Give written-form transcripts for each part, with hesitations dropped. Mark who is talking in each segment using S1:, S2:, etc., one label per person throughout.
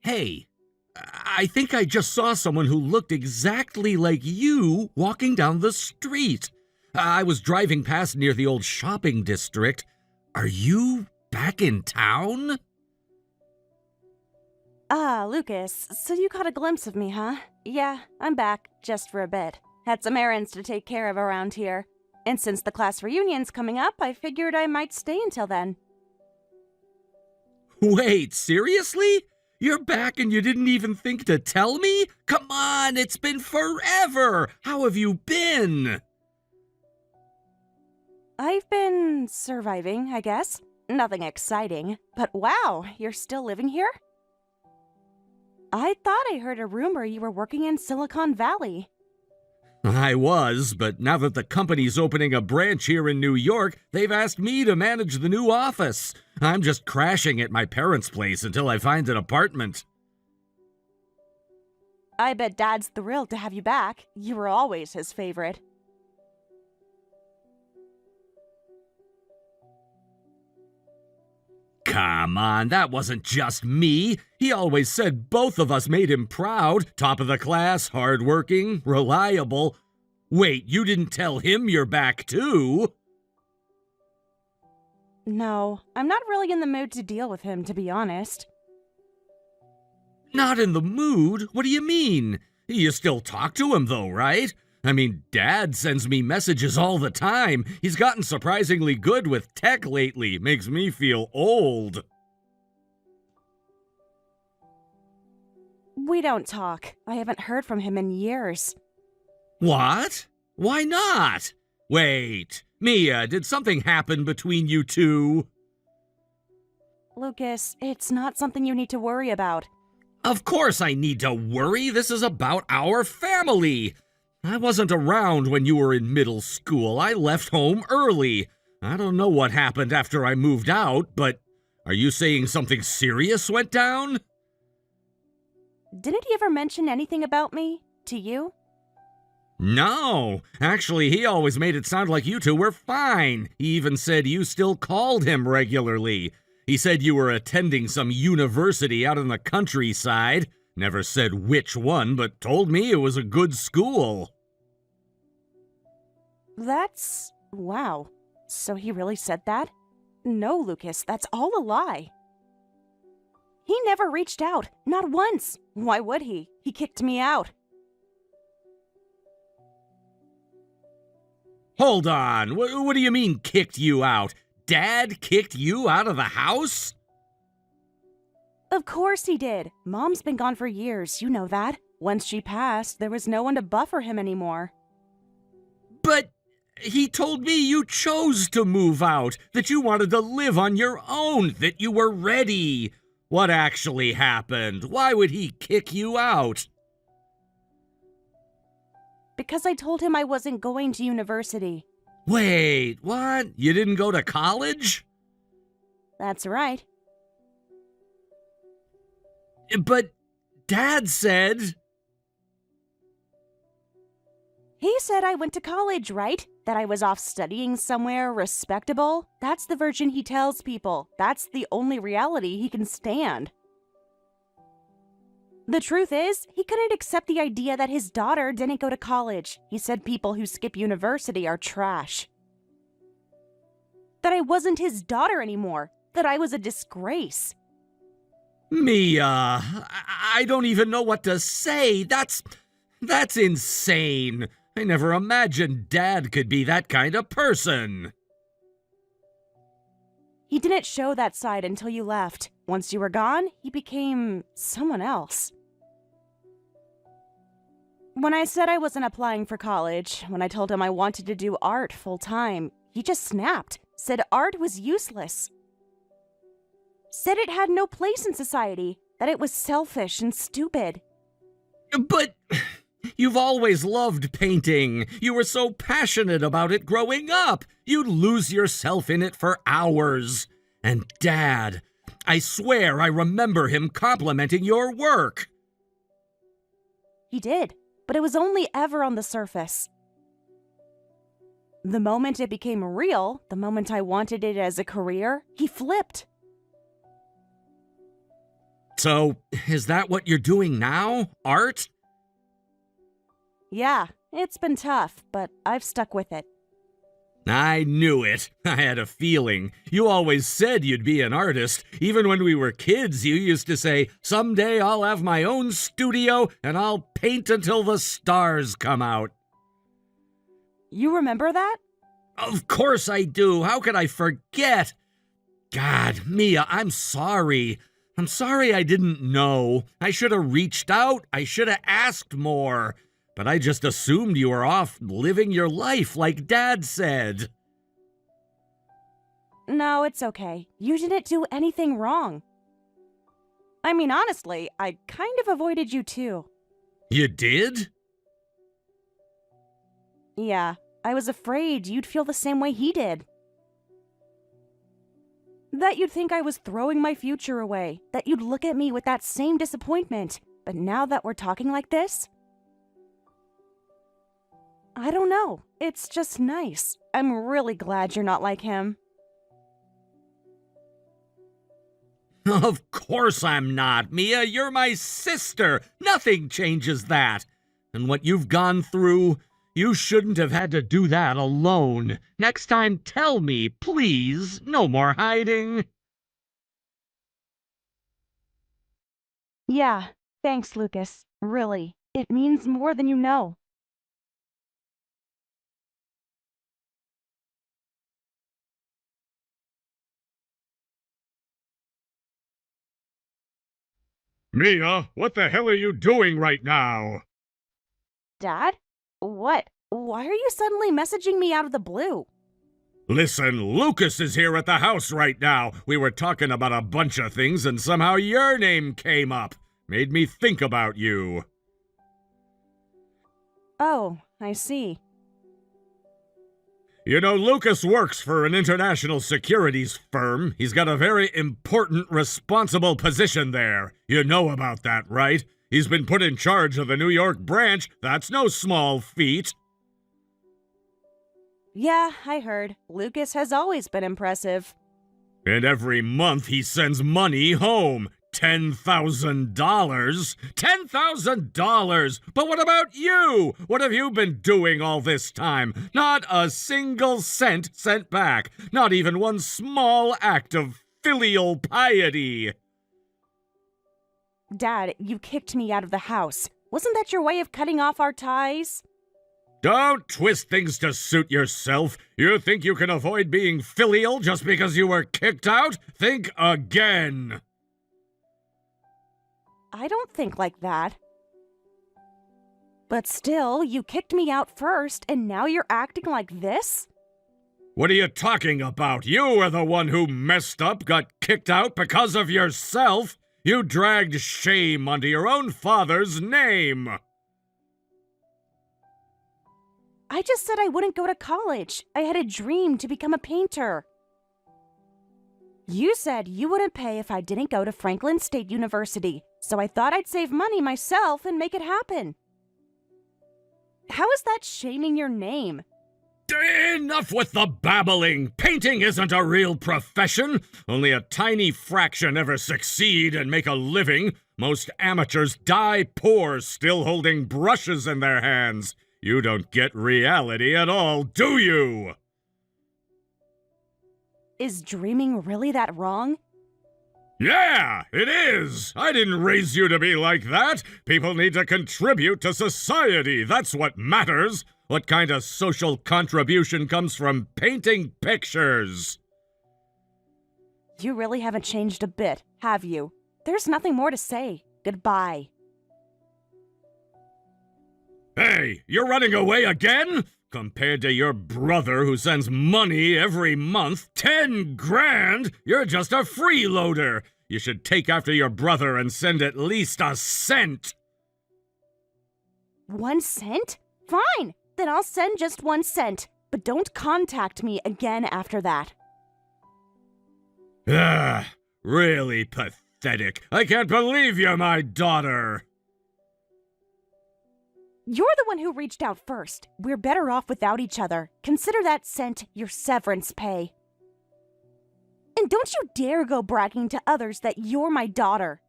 S1: Hey, I think I just saw someone who looked exactly like you walking down the street. I was driving past near the old shopping district. Are you back in town?
S2: Ah, Lucas, so you caught a glimpse of me, huh? Yeah, I'm back, just for a bit. Had some errands to take care of around here. And since the class reunion's coming up, I figured I might stay until then.
S1: Wait, seriously? You're back and you didn't even think to tell me? Come on, it's been forever! How have you been?
S2: I've been surviving, I guess. Nothing exciting. But wow, you're still living here? I thought I heard a rumor you were working in Silicon Valley.
S1: I was, but now that the company's opening a branch here in New York, they've asked me to manage the new office. I'm just crashing at my parents' place until I find an apartment.
S2: I bet Dad's thrilled to have you back. You were always his favorite.
S1: Come on, that wasn't just me. He always said both of us made him proud. Top of the class, hardworking, reliable. Wait, you didn't tell him you're back too?
S2: No, I'm not really in the mood to deal with him, to be honest.
S1: Not in the mood? What do you mean? You still talk to him though, right? I mean, Dad sends me messages all the time. He's gotten surprisingly good with tech lately. Makes me feel old.
S2: We don't talk. I haven't heard from him in years.
S1: What? Why not? Wait, Mia, did something happen between you two?
S2: Lucas, it's not something you need to worry about.
S1: Of course I need to worry. This is about our family. I wasn't around when you were in middle school. I left home early. I don't know what happened after I moved out, but are you saying something serious went down?
S2: Didn't he ever mention anything about me? To you?
S1: No. Actually, he always made it sound like you two were fine. He even said you still called him regularly. He said you were attending some university out in the countryside. Never said which one, but told me it was a good school.
S2: Wow. So he really said that? No, Lucas, that's all a lie. He never reached out, not once. Why would he? He kicked me out.
S1: Hold on, what do you mean kicked you out? Dad kicked you out of the house?
S2: Of course he did. Mom's been gone for years, you know that. Once she passed, there was no one to buffer him anymore.
S1: But he told me you chose to move out, that you wanted to live on your own, that you were ready. What actually happened? Why would he kick you out?
S2: Because I told him I wasn't going to university.
S1: Wait, what? You didn't go to college?
S2: That's right.
S1: But Dad said...
S2: He said I went to college, right? That I was off studying somewhere respectable? That's the version he tells people. That's the only reality he can stand. The truth is, he couldn't accept the idea that his daughter didn't go to college. He said people who skip university are trash. That I wasn't his daughter anymore. That I was a disgrace.
S1: Mia, I don't even know what to say. That's insane. I never imagined Dad could be that kind of person.
S2: He didn't show that side until you left. Once you were gone, he became someone else. When I said I wasn't applying for college, when I told him I wanted to do art full-time, he just snapped, said art was useless. Said it had no place in society, that it was selfish and stupid.
S1: But you've always loved painting. You were so passionate about it growing up. You'd lose yourself in it for hours. And Dad, I swear I remember him complimenting your work.
S2: He did, but it was only ever on the surface. The moment it became real, the moment I wanted it as a career, he flipped.
S1: So, is that what you're doing now? Art?
S2: Yeah, it's been tough, but I've stuck with it.
S1: I knew it. I had a feeling. You always said you'd be an artist. Even when we were kids, you used to say, "Someday I'll have my own studio and I'll paint until the stars come out."
S2: You remember that?
S1: Of course I do. How could I forget? God, Mia, I'm sorry. I'm sorry I didn't know. I should have reached out. I should have asked more. But I just assumed you were off living your life like Dad said.
S2: No, it's okay. You didn't do anything wrong. I mean, honestly, I kind of avoided you too.
S1: You did?
S2: Yeah, I was afraid you'd feel the same way he did. That you'd think I was throwing my future away. That you'd look at me with that same disappointment. But now that we're talking like this, I don't know. It's just nice. I'm really glad you're not like him.
S1: Of course I'm not, Mia. You're my sister. Nothing changes that. And what you've gone through, you shouldn't have had to do that alone. Next time, tell me, please. No more hiding.
S2: Yeah, thanks, Lucas. Really, it means more than you know.
S1: Mia, what the hell are you doing right now?
S2: Dad? What? Why are you suddenly messaging me out of the blue?
S1: Listen, Lucas is here at the house right now. We were talking about a bunch of things and somehow your name came up. Made me think about you.
S2: Oh, I see.
S1: You know, Lucas works for an international securities firm. He's got a very important, responsible position there. You know about that, right? He's been put in charge of the New York branch. That's no small feat.
S2: Yeah, I heard. Lucas has always been impressive.
S1: And every month he sends money home. $10,000? $10,000! But what about you? What have you been doing all this time? Not a single cent sent back. Not even one small act of filial piety.
S2: Dad, you kicked me out of the house. Wasn't that your way of cutting off our ties?
S1: Don't twist things to suit yourself. You think you can avoid being filial just because you were kicked out? Think again.
S2: I don't think like that. But still, you kicked me out first, and now you're acting like this?
S1: What are you talking about? You were the one who messed up, got kicked out because of yourself. You dragged shame onto your own father's name.
S2: I just said I wouldn't go to college. I had a dream to become a painter. You said you wouldn't pay if I didn't go to Franklin State University, so I thought I'd save money myself and make it happen. How is that shaming your name?
S1: Enough with the babbling! Painting isn't a real profession. Only a tiny fraction ever succeed and make a living. Most amateurs die poor, still holding brushes in their hands. You don't get reality at all, do you?
S2: Is dreaming really that wrong?
S1: Yeah, it is! I didn't raise you to be like that! People need to contribute to society, that's what matters! What kind of social contribution comes from painting pictures?
S2: You really haven't changed a bit, have you? There's nothing more to say. Goodbye.
S1: Hey, you're running away again? Compared to your brother who sends money every month, 10 grand, you're just a freeloader. You should take after your brother and send at least a cent.
S2: 1 cent? Fine, then I'll send just 1 cent. But don't contact me again after that.
S1: Really pathetic. I can't believe you're my daughter.
S2: You're the one who reached out first. We're better off without each other. Consider that cent your severance pay. And don't you dare go bragging to others that you're my daughter.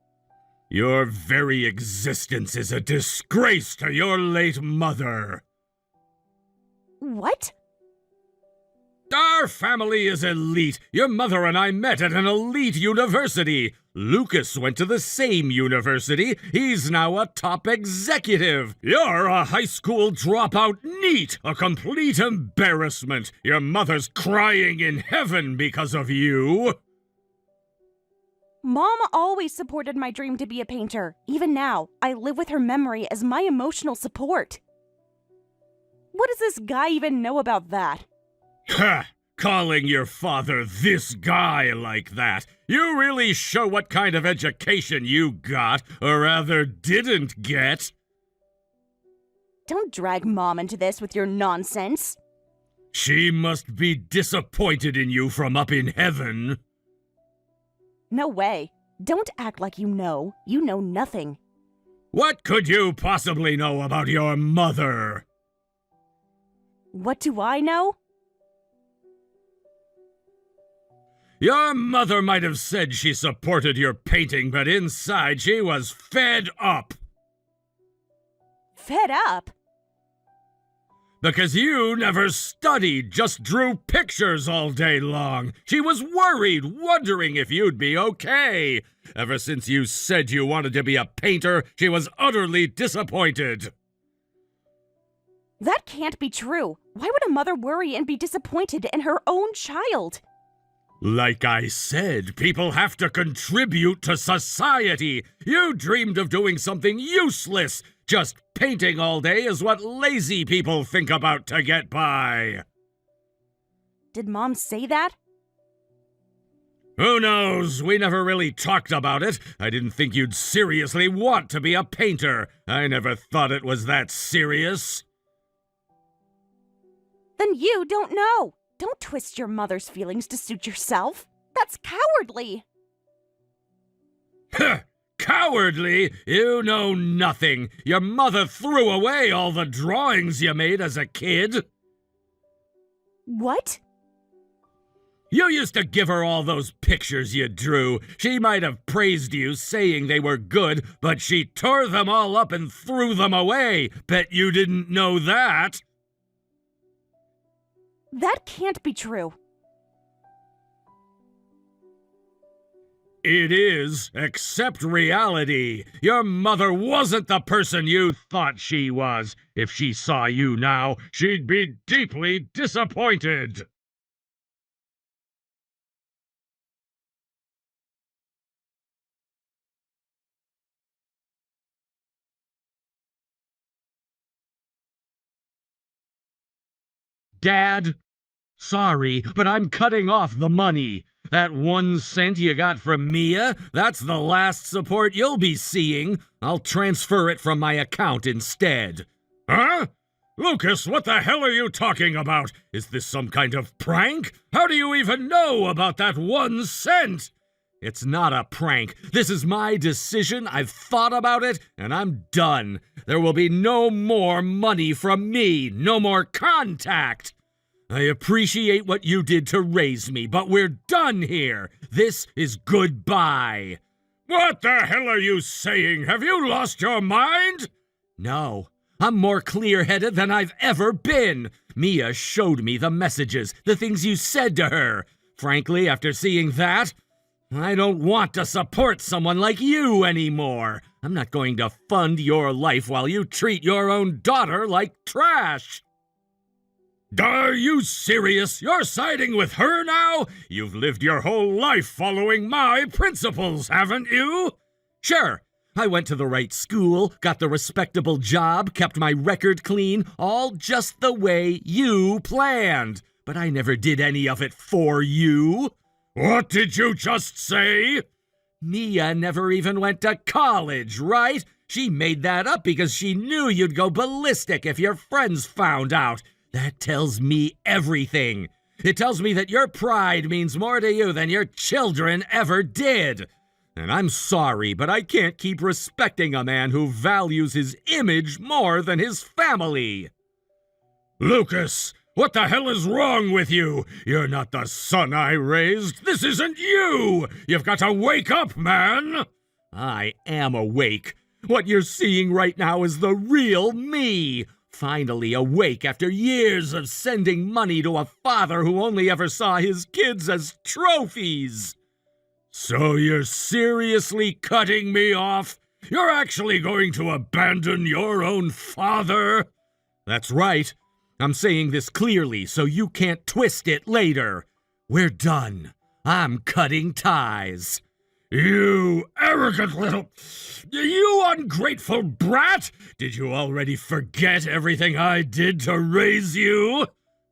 S1: Your very existence is a disgrace to your late mother.
S2: What?
S1: Our family is elite. Your mother and I met at an elite university. Lucas went to the same university. He's now a top executive. You're a high school dropout NEET, a complete embarrassment. Your mother's crying in heaven because of you.
S2: Mom always supported my dream to be a painter. Even now, I live with her memory as my emotional support. What does this guy even know about that?
S1: Ha! Calling your father this guy like that. You really show what kind of education you got, or rather didn't get.
S2: Don't drag Mom into this with your nonsense.
S1: She must be disappointed in you from up in heaven.
S2: No way. Don't act like you know. You know nothing.
S1: What could you possibly know about your mother?
S2: What do I know?
S1: Your mother might have said she supported your painting, but inside she was fed up.
S2: Fed up?
S1: Because you never studied, just drew pictures all day long. She was worried, wondering if you'd be okay. Ever since you said you wanted to be a painter, she was utterly disappointed.
S2: That can't be true. Why would a mother worry and be disappointed in her own child?
S1: Like I said, people have to contribute to society. You dreamed of doing something useless. Just painting all day is what lazy people think about to get by.
S2: Did Mom say that?
S1: Who knows? We never really talked about it. I didn't think you'd seriously want to be a painter. I never thought it was that serious.
S2: Then you don't know. Don't twist your mother's feelings to suit yourself. That's cowardly.
S1: Cowardly? You know nothing. Your mother threw away all the drawings you made as a kid.
S2: What?
S1: You used to give her all those pictures you drew. She might have praised you, saying they were good, but she tore them all up and threw them away. Bet you didn't know that.
S2: That can't be true.
S1: It is, accept reality. Your mother wasn't the person you thought she was. If she saw you now, she'd be deeply disappointed. Dad, sorry, but I'm cutting off the money. That 1 cent you got from Mia, that's the last support you'll be seeing. I'll transfer it from my account instead. Huh? Lucas, what the hell are you talking about? Is this some kind of prank? How do you even know about that 1 cent? It's not a prank. This is my decision. I've thought about it, and I'm done. There will be no more money from me. No more contact. I appreciate what you did to raise me, but we're done here. This is goodbye. What the hell are you saying? Have you lost your mind? No. I'm more clear-headed than I've ever been. Mia showed me the messages, the things you said to her. Frankly, after seeing that, I don't want to support someone like you anymore. I'm not going to fund your life while you treat your own daughter like trash. Are you serious? You're siding with her now? You've lived your whole life following my principles, haven't you? Sure. I went to the right school, got the respectable job, kept my record clean, all just the way you planned. But I never did any of it for you. What did you just say? Mia never even went to college, right? She made that up because she knew you'd go ballistic if your friends found out. That tells me everything. It tells me that your pride means more to you than your children ever did. And I'm sorry, but I can't keep respecting a man who values his image more than his family. Lucas, what the hell is wrong with you? You're not the son I raised. This isn't you. You've got to wake up, man. I am awake. What you're seeing right now is the real me. Finally awake after years of sending money to a father who only ever saw his kids as trophies. So you're seriously cutting me off? You're actually going to abandon your own father? That's right. I'm saying this clearly so you can't twist it later. We're done. I'm cutting ties. You arrogant little... You ungrateful brat! Did you already forget everything I did to raise you?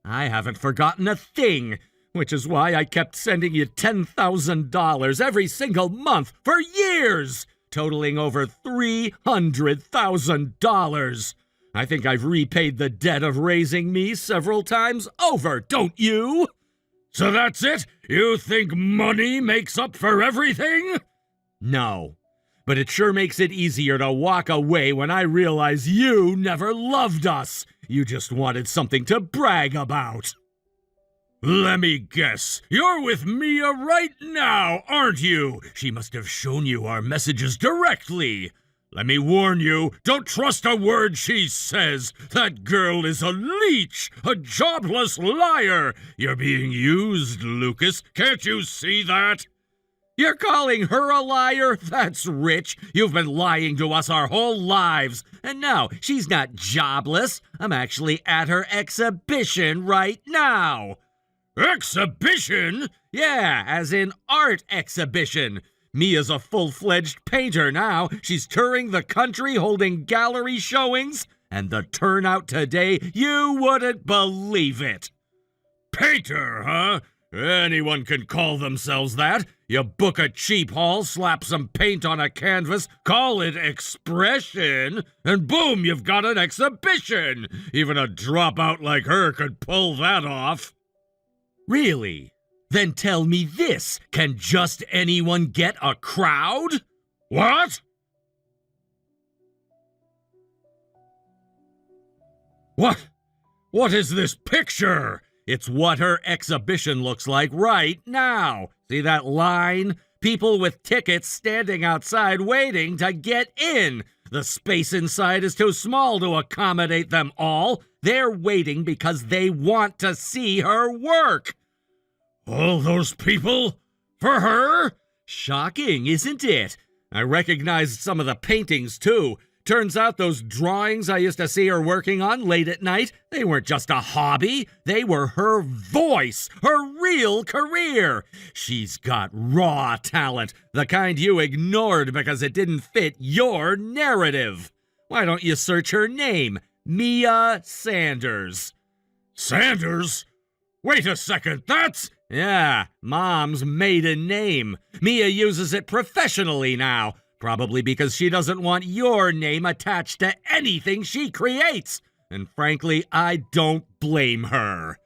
S1: I haven't forgotten a thing, which is why I kept sending you $10,000 every single month for years, totaling over $300,000. I think I've repaid the debt of raising me several times over, don't you? So that's it? You think money makes up for everything? No, but it sure makes it easier to walk away when I realize you never loved us. You just wanted something to brag about. Let me guess, you're with Mia right now, aren't you? She must have shown you our messages directly. Let me warn you, don't trust a word she says. That girl is a leech, a jobless liar. You're being used, Lucas. Can't you see that? You're calling her a liar? That's rich. You've been lying to us our whole lives. And now, she's not jobless. I'm actually at her exhibition right now. Exhibition? Yeah, as in art exhibition. Mia's a full-fledged painter now. She's touring the country holding gallery showings, and the turnout today, you wouldn't believe it. Painter, huh? Anyone can call themselves that. You book a cheap hall, slap some paint on a canvas, call it expression, and boom, you've got an exhibition. Even a dropout like her could pull that off. Really? Then tell me this, can just anyone get a crowd? What? What is this picture? It's what her exhibition looks like right now. See that line? People with tickets standing outside waiting to get in. The space inside is too small to accommodate them all. They're waiting because they want to see her work. All those people? For her? Shocking, isn't it? I recognized some of the paintings, too. Turns out those drawings I used to see her working on late at night, they weren't just a hobby. They were her voice, her real career. She's got raw talent, the kind you ignored because it didn't fit your narrative. Why don't you search her name? Mia Sanders. Sanders? Wait a second, that's... Yeah, Mom's maiden name. Mia uses it professionally now, probably because she doesn't want your name attached to anything she creates. And frankly, I don't blame her.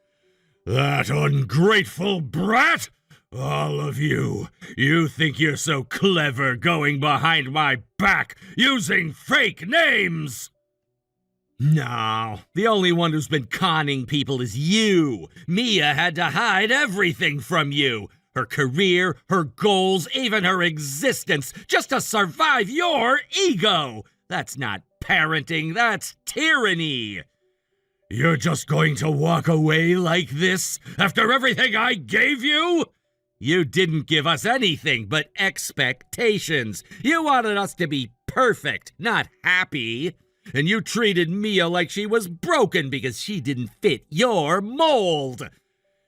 S1: That ungrateful brat! All of you. You think you're so clever going behind my back, using fake names! No, the only one who's been conning people is you. Mia had to hide everything from you. Her career, her goals, even her existence, just to survive your ego. That's not parenting, that's tyranny. You're just going to walk away like this after everything I gave you? You didn't give us anything but expectations. You wanted us to be perfect, not happy. And you treated Mia like she was broken because she didn't fit your mold.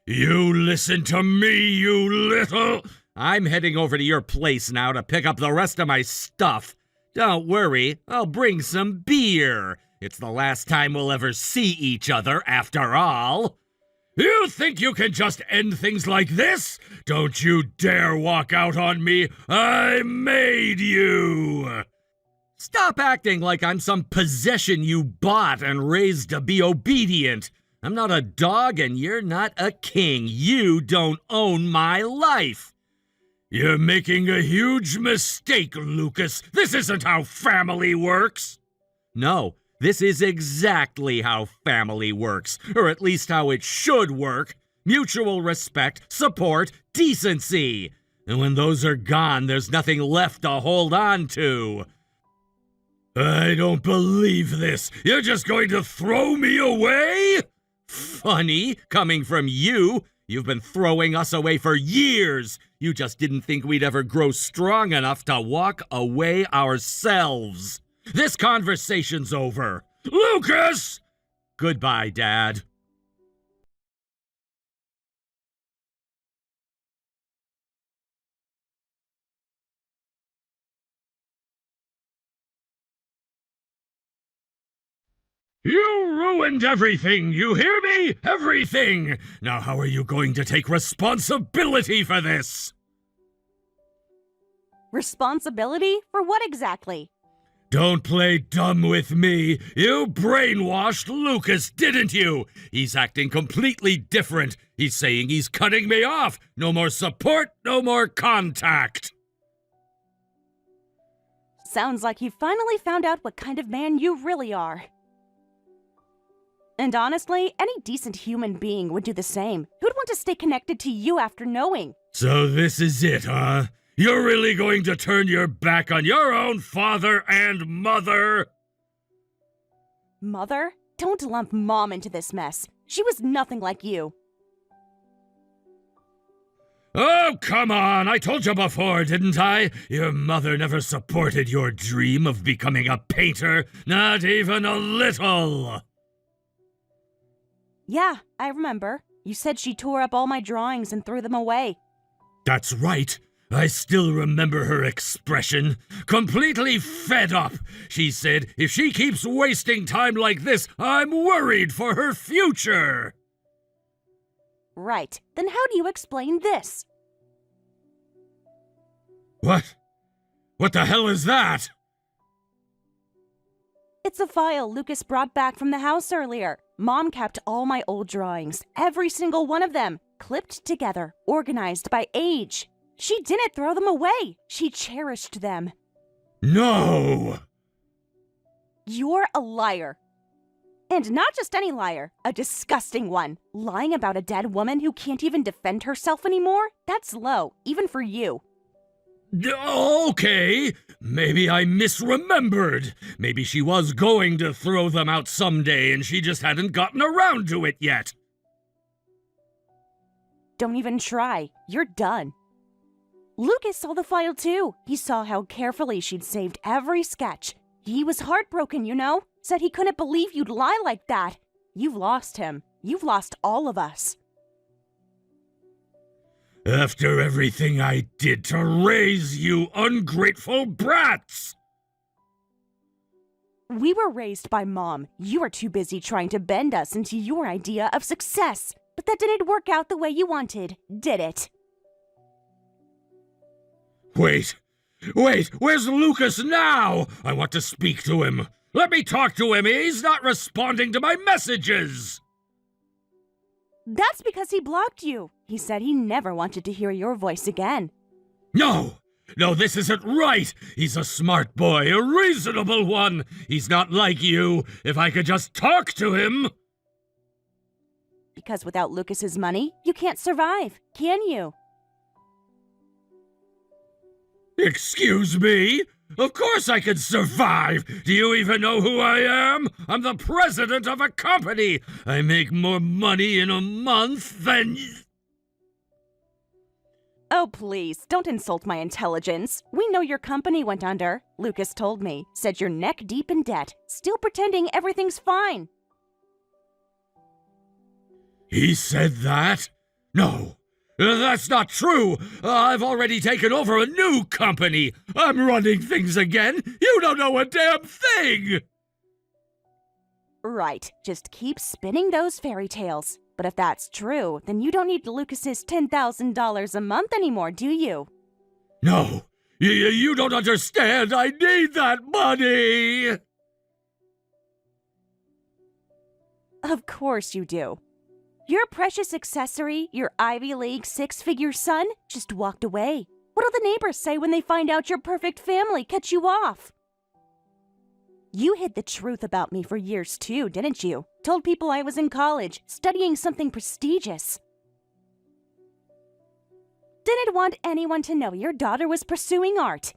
S1: You listen to me, you little... I'm heading over to your place now to pick up the rest of my stuff. Don't worry, I'll bring some beer. It's the last time we'll ever see each other, after all. You think you can just end things like this? Don't you dare walk out on me. I made you. Stop acting like I'm some possession you bought and raised to be obedient. I'm not a dog and you're not a king. You don't own my life. You're making a huge mistake, Lucas. This isn't how family works. No, this is exactly how family works, or at least how it should work. Mutual respect, support, decency. And when those are gone, there's nothing left to hold on to. I don't believe this. You're just going to throw me away? Funny, coming from you. You've been throwing us away for years. You just didn't think we'd ever grow strong enough to walk away ourselves. This conversation's over. Lucas! Goodbye, Dad. You ruined everything, you hear me? Everything! Now how are you going to take responsibility for this?
S2: Responsibility? For what exactly?
S1: Don't play dumb with me. You brainwashed Lucas, didn't you? He's acting completely different. He's saying he's cutting me off. No more support, no more contact.
S2: Sounds like you finally found out what kind of man you really are. And honestly, any decent human being would do the same. Who'd want to stay connected to you after knowing?
S1: So this is it, huh? You're really going to turn your back on your own father and mother?
S2: Mother? Don't lump Mom into this mess. She was nothing like you.
S1: Oh, come on! I told you before, didn't I? Your mother never supported your dream of becoming a painter, not even a little!
S2: Yeah, I remember. You said she tore up all my drawings and threw them away.
S1: That's right. I still remember her expression. Completely fed up. She said, if she keeps wasting time like this, I'm worried for her future.
S2: Right. Then how do you explain this?
S1: What? What the hell is that?
S2: It's a file Lucas brought back from the house earlier. Mom kept all my old drawings, every single one of them, clipped together, organized by age. She didn't throw them away. She cherished them.
S1: No!
S2: You're a liar. And not just any liar, a disgusting one. Lying about a dead woman who can't even defend herself anymore? That's low, even for you.
S1: Okay, maybe I misremembered. Maybe she was going to throw them out someday and she just hadn't gotten around to it yet.
S2: Don't even try. You're done. Lucas saw the file too. He saw how carefully she'd saved every sketch. He was heartbroken, you know? Said he couldn't believe you'd lie like that. You've lost him. You've lost all of us.
S1: After everything I did to raise you ungrateful brats!
S2: We were raised by Mom. You were too busy trying to bend us into your idea of success. But that didn't work out the way you wanted, did it?
S1: Wait, where's Lucas now? I want to speak to him. Let me talk to him. He's not responding to my messages.
S2: That's because he blocked you. He said he never wanted to hear your voice again.
S1: No, this isn't right. He's a smart boy, a reasonable one. He's not like you. If I could just talk to him.
S2: Because without Lucas's money, you can't survive, can you?
S1: Excuse me? Of course I can survive! Do you even know who I am? I'm the president of a company! I make more money in a month than...
S2: Oh, please, don't insult my intelligence. We know your company went under. Lucas told me. Said you're neck deep in debt, still pretending everything's fine.
S1: He said that? No. That's not true! I've already taken over a new company! I'm running things again! You don't know a damn thing!
S2: Right, just keep spinning those fairy tales. But if that's true, then you don't need Lucas's $10,000 a month anymore, do you?
S1: No! You don't understand! I need that money!
S2: Of course you do. Your precious accessory, your Ivy League six-figure son, just walked away. What'll the neighbors say when they find out your perfect family cut you off? You hid the truth about me for years too, didn't you? Told people I was in college, studying something prestigious. Didn't want anyone to know your daughter was pursuing art.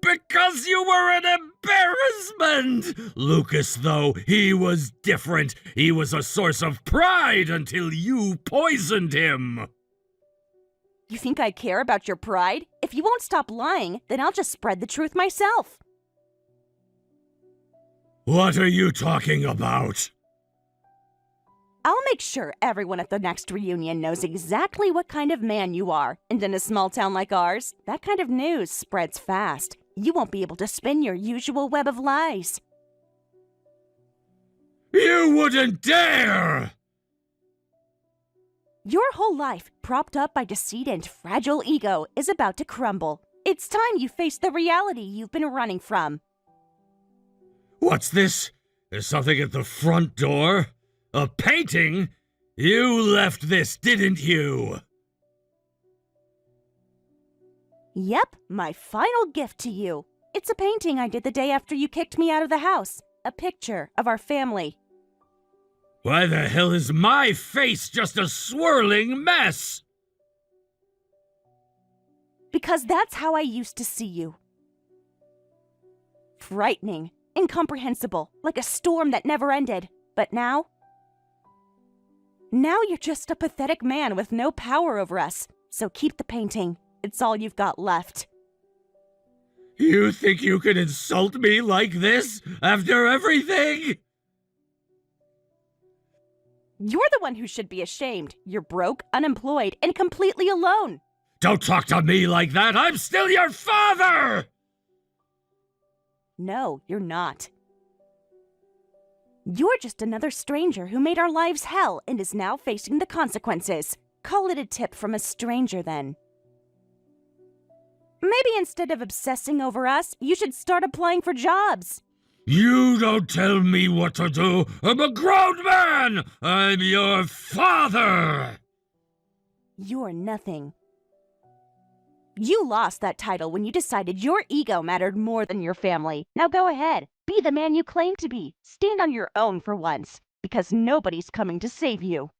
S1: Because you were an embarrassment! Lucas, though, he was different. He was a source of pride until you poisoned him.
S2: You think I care about your pride? If you won't stop lying, then I'll just spread the truth myself.
S1: What are you talking about?
S2: I'll make sure everyone at the next reunion knows exactly what kind of man you are. And in a small town like ours, that kind of news spreads fast. You won't be able to spin your usual web of lies.
S1: You wouldn't dare!
S2: Your whole life, propped up by deceit and fragile ego, is about to crumble. It's time you face the reality you've been running from.
S1: What's this? There's something at the front door? A painting? You left this, didn't you?
S2: Yep, my final gift to you. It's a painting I did the day after you kicked me out of the house. A picture of our family.
S1: Why the hell is my face just a swirling mess?
S2: Because that's how I used to see you. Frightening, incomprehensible, like a storm that never ended. But now you're just a pathetic man with no power over us. So keep the painting. It's all you've got left.
S1: You think you can insult me like this after everything?
S2: You're the one who should be ashamed. You're broke, unemployed, and completely alone.
S1: Don't talk to me like that. I'm still your father!
S2: No, you're not. You're just another stranger who made our lives hell and is now facing the consequences. Call it a tip from a stranger, then. Maybe instead of obsessing over us, you should start applying for jobs.
S1: You don't tell me what to do. I'm a grown man! I'm your father!
S2: You're nothing. You lost that title when you decided your ego mattered more than your family. Now go ahead. Be the man you claim to be. Stand on your own for once, because nobody's coming to save you.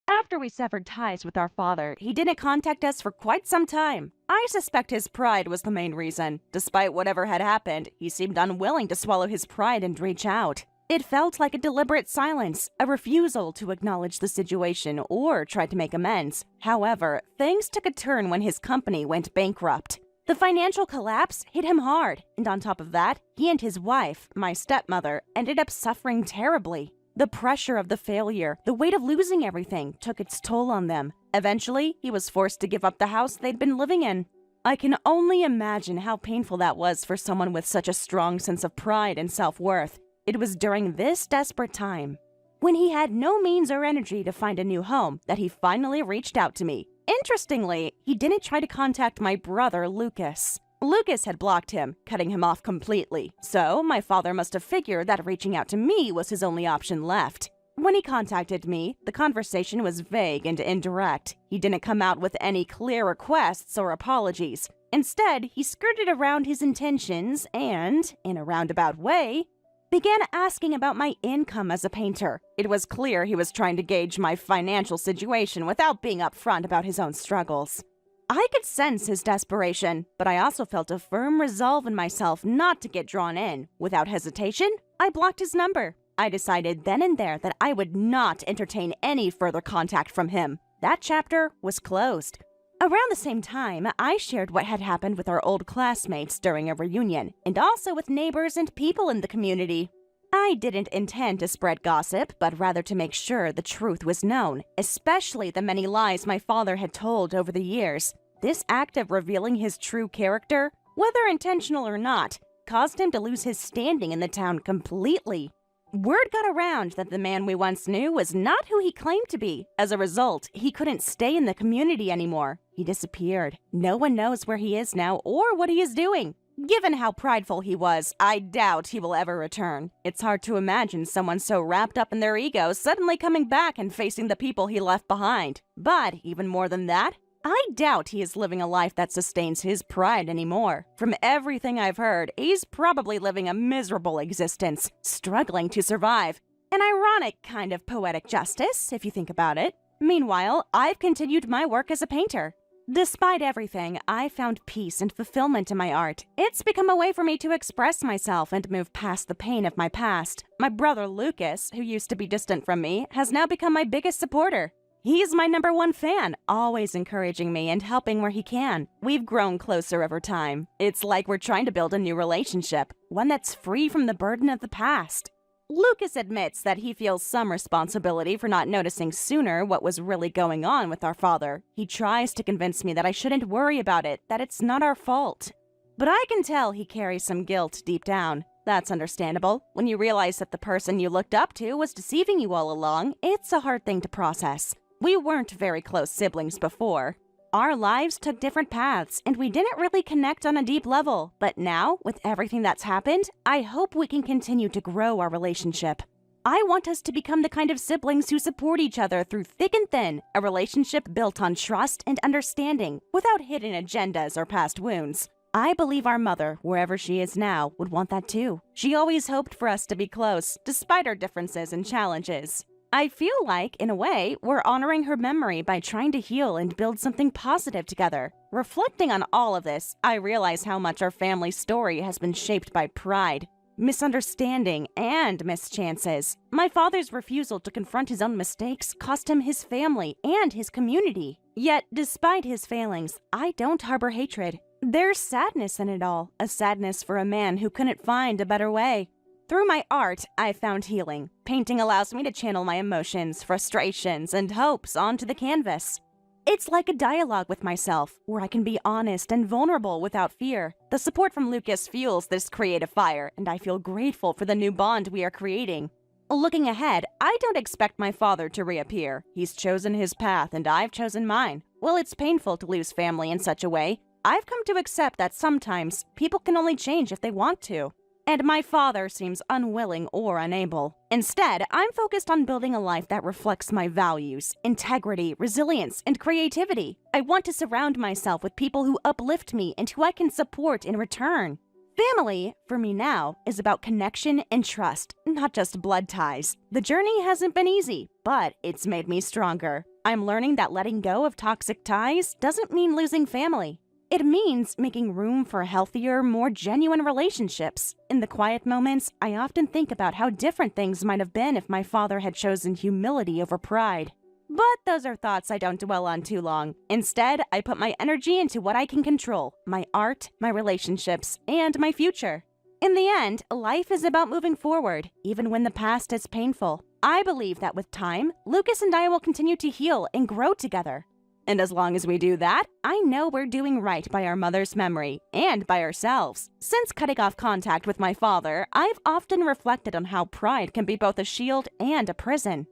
S2: After we severed ties with our father, he didn't contact us for quite some time. I suspect his pride was the main reason. Despite whatever had happened, he seemed unwilling to swallow his pride and reach out. It felt like a deliberate silence, a refusal to acknowledge the situation or try to make amends. However, things took a turn when his company went bankrupt. The financial collapse hit him hard, and on top of that, he and his wife, my stepmother, ended up suffering terribly. The pressure of the failure, the weight of losing everything, took its toll on them. Eventually, he was forced to give up the house they'd been living in. I can only imagine how painful that was for someone with such a strong sense of pride and self-worth. It was during this desperate time, when he had no means or energy to find a new home, that he finally reached out to me. Interestingly, he didn't try to contact my brother, Lucas. Lucas had blocked him, cutting him off completely, so my father must have figured that reaching out to me was his only option left. When he contacted me, the conversation was vague and indirect. He didn't come out with any clear requests or apologies. Instead, he skirted around his intentions and, in a roundabout way, began asking about my income as a painter. It was clear he was trying to gauge my financial situation without being upfront about his own struggles. I could sense his desperation, but I also felt a firm resolve in myself not to get drawn in. Without hesitation, I blocked his number. I decided then and there that I would not entertain any further contact from him. That chapter was closed. Around the same time, I shared what had happened with our old classmates during a reunion, and also with neighbors and people in the community. I didn't intend to spread gossip, but rather to make sure the truth was known, especially the many lies my father had told over the years. This act of revealing his true character, whether intentional or not, caused him to lose his standing in the town completely. Word got around that the man we once knew was not who he claimed to be. As a result, he couldn't stay in the community anymore. He disappeared. No one knows where he is now or what he is doing. Given how prideful he was, I doubt he will ever return. It's hard to imagine someone so wrapped up in their ego suddenly coming back and facing the people he left behind. But even more than that, I doubt he is living a life that sustains his pride anymore. From everything I've heard, he's probably living a miserable existence, struggling to survive. An ironic kind of poetic justice, if you think about it. Meanwhile, I've continued my work as a painter. Despite everything, I found peace and fulfillment in my art. It's become a way for me to express myself and move past the pain of my past. My brother Lucas, who used to be distant from me, has now become my biggest supporter. He's my #1 fan, always encouraging me and helping where he can. We've grown closer over time. It's like we're trying to build a new relationship, one that's free from the burden of the past. Lucas admits that he feels some responsibility for not noticing sooner what was really going on with our father. He tries to convince me that I shouldn't worry about it, that it's not our fault. But I can tell he carries some guilt deep down. That's understandable. When you realize that the person you looked up to was deceiving you all along, it's a hard thing to process. We weren't very close siblings before. Our lives took different paths, and we didn't really connect on a deep level. But now, with everything that's happened, I hope we can continue to grow our relationship. I want us to become the kind of siblings who support each other through thick and thin, a relationship built on trust and understanding, without hidden agendas or past wounds. I believe our mother, wherever she is now, would want that too. She always hoped for us to be close, despite our differences and challenges. I feel like, in a way, we're honoring her memory by trying to heal and build something positive together. Reflecting on all of this, I realize how much our family story has been shaped by pride, misunderstanding, and mischances. My father's refusal to confront his own mistakes cost him his family and his community. Yet, despite his failings, I don't harbor hatred. There's sadness in it all, a sadness for a man who couldn't find a better way. Through my art, I've found healing. Painting allows me to channel my emotions, frustrations, and hopes onto the canvas. It's like a dialogue with myself, where I can be honest and vulnerable without fear. The support from Lucas fuels this creative fire, and I feel grateful for the new bond we are creating. Looking ahead, I don't expect my father to reappear. He's chosen his path, and I've chosen mine. While it's painful to lose family in such a way, I've come to accept that sometimes people can only change if they want to. And my father seems unwilling or unable. Instead, I'm focused on building a life that reflects my values, integrity, resilience, and creativity. I want to surround myself with people who uplift me and who I can support in return. Family, for me now, is about connection and trust, not just blood ties. The journey hasn't been easy, but it's made me stronger. I'm learning that letting go of toxic ties doesn't mean losing family. It means making room for healthier, more genuine relationships. In the quiet moments, I often think about how different things might have been if my father had chosen humility over pride. But those are thoughts I don't dwell on too long. Instead, I put my energy into what I can control: my art, my relationships, and my future. In the end, life is about moving forward, even when the past is painful. I believe that with time, Lucas and I will continue to heal and grow together. And as long as we do that, I know we're doing right by our mother's memory and by ourselves. Since cutting off contact with my father, I've often reflected on how pride can be both a shield and a prison.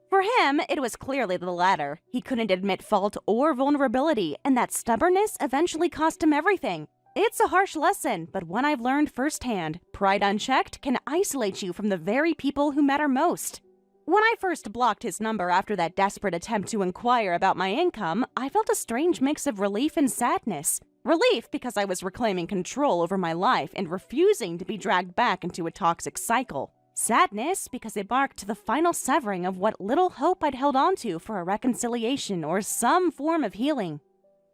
S2: For him, it was clearly the latter. He couldn't admit fault or vulnerability, and that stubbornness eventually cost him everything. It's a harsh lesson, but one I've learned firsthand. Pride unchecked can isolate you from the very people who matter most. When I first blocked his number after that desperate attempt to inquire about my income, I felt a strange mix of relief and sadness. Relief because I was reclaiming control over my life and refusing to be dragged back into a toxic cycle. Sadness because it marked the final severing of what little hope I'd held onto for a reconciliation or some form of healing.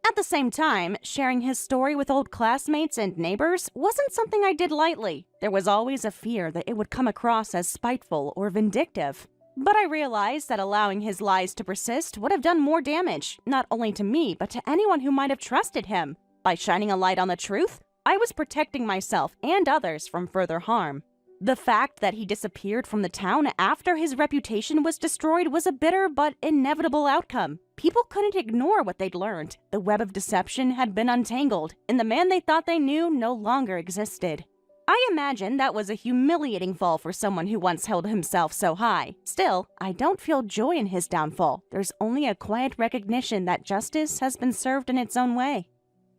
S2: At the same time, sharing his story with old classmates and neighbors wasn't something I did lightly. There was always a fear that it would come across as spiteful or vindictive. But I realized that allowing his lies to persist would have done more damage, not only to me, but to anyone who might have trusted him. By shining a light on the truth, I was protecting myself and others from further harm. The fact that he disappeared from the town after his reputation was destroyed was a bitter but inevitable outcome. People couldn't ignore what they'd learned. The web of deception had been untangled, and the man they thought they knew no longer existed. I imagine that was a humiliating fall for someone who once held himself so high. Still, I don't feel joy in his downfall. There's only a quiet recognition that justice has been served in its own way.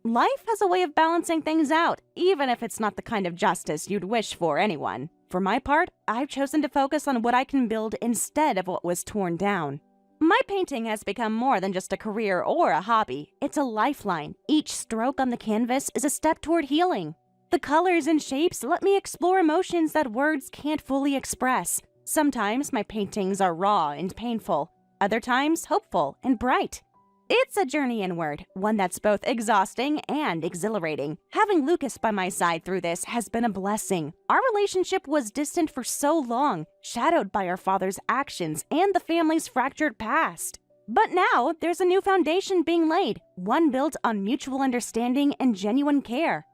S2: Life has a way of balancing things out, even if it's not the kind of justice you'd wish for anyone. For my part, I've chosen to focus on what I can build instead of what was torn down. My painting has become more than just a career or a hobby. It's a lifeline. Each stroke on the canvas is a step toward healing. The colors and shapes let me explore emotions that words can't fully express. Sometimes my paintings are raw and painful, other times hopeful and bright. It's a journey inward, one that's both exhausting and exhilarating. Having Lucas by my side through this has been a blessing. Our relationship was distant for so long, shadowed by our father's actions and the family's fractured past. But now, there's a new foundation being laid, one built on mutual understanding and genuine care.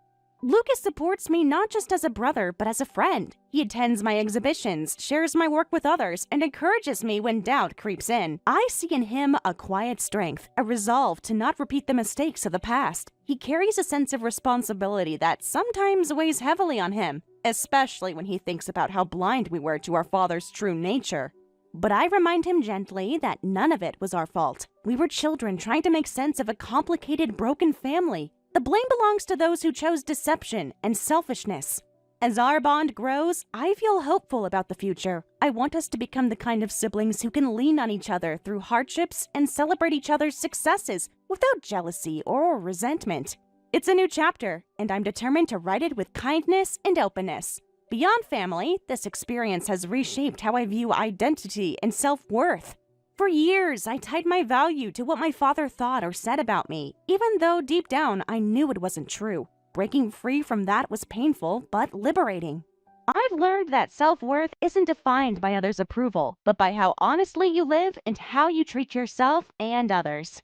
S2: Lucas supports me not just as a brother, but as a friend. He attends my exhibitions, shares my work with others, and encourages me when doubt creeps in. I see in him a quiet strength, a resolve to not repeat the mistakes of the past. He carries a sense of responsibility that sometimes weighs heavily on him, especially when he thinks about how blind we were to our father's true nature. But I remind him gently that none of it was our fault. We were children trying to make sense of a complicated, broken family. The blame belongs to those who chose deception and selfishness. As our bond grows, I feel hopeful about the future. I want us to become the kind of siblings who can lean on each other through hardships and celebrate each other's successes without jealousy or resentment. It's a new chapter, and I'm determined to write it with kindness and openness. Beyond family, this experience has reshaped how I view identity and self-worth. For years, I tied my value to what my father thought or said about me, even though deep down I knew it wasn't true. Breaking free from that was painful, but liberating. I've learned that self-worth isn't defined by others' approval, but by how honestly you live and how you treat yourself and others.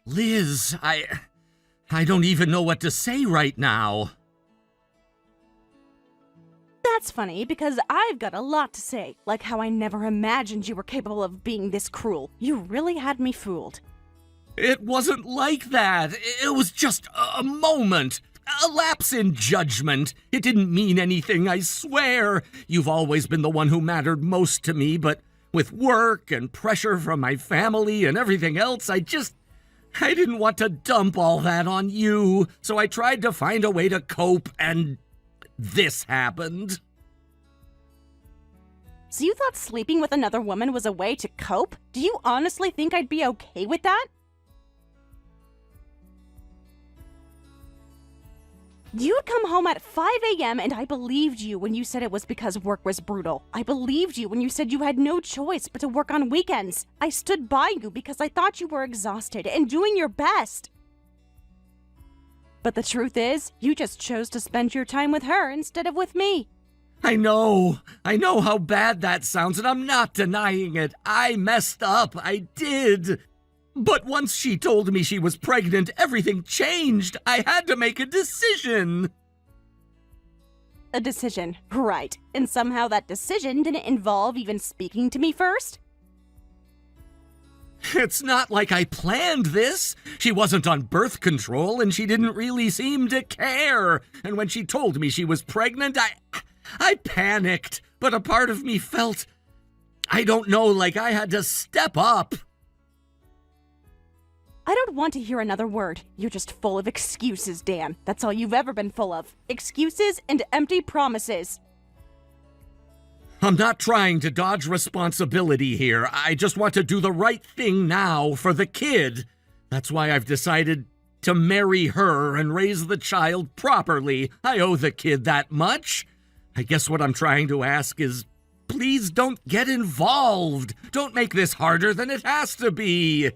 S1: Liz, I don't even know what to say right now.
S2: That's funny, because I've got a lot to say, like how I never imagined you were capable of being this cruel. You really had me fooled.
S1: It wasn't like that. It was just a moment. A lapse in judgment. It didn't mean anything, I swear. You've always been the one who mattered most to me, but with work and pressure from my family and everything else, I didn't want to dump all that on you, so I tried to find a way to cope, and this happened.
S2: So you thought sleeping with another woman was a way to cope? Do you honestly think I'd be okay with that? You'd come home at 5 a.m. and I believed you when you said it was because work was brutal. I believed you when you said you had no choice but to work on weekends. I stood by you because I thought you were exhausted and doing your best. But the truth is, you just chose to spend your time with her instead of with me.
S1: I know how bad that sounds, and I'm not denying it. I messed up, I did. But once she told me she was pregnant, everything changed. I had to make a decision.
S2: A decision, right. And somehow that decision didn't involve even speaking to me first?
S1: It's not like I planned this. She wasn't on birth control, and she didn't really seem to care. And when she told me she was pregnant, I panicked. But a part of me felt, I don't know, like I had to step up.
S2: I don't want to hear another word. You're just full of excuses, Dan. That's all you've ever been full of. Excuses and empty promises.
S1: I'm not trying to dodge responsibility here. I just want to do the right thing now for the kid. That's why I've decided to marry her and raise the child properly. I owe the kid that much. I guess what I'm trying to ask is, please don't get involved. Don't make this harder than it has to be.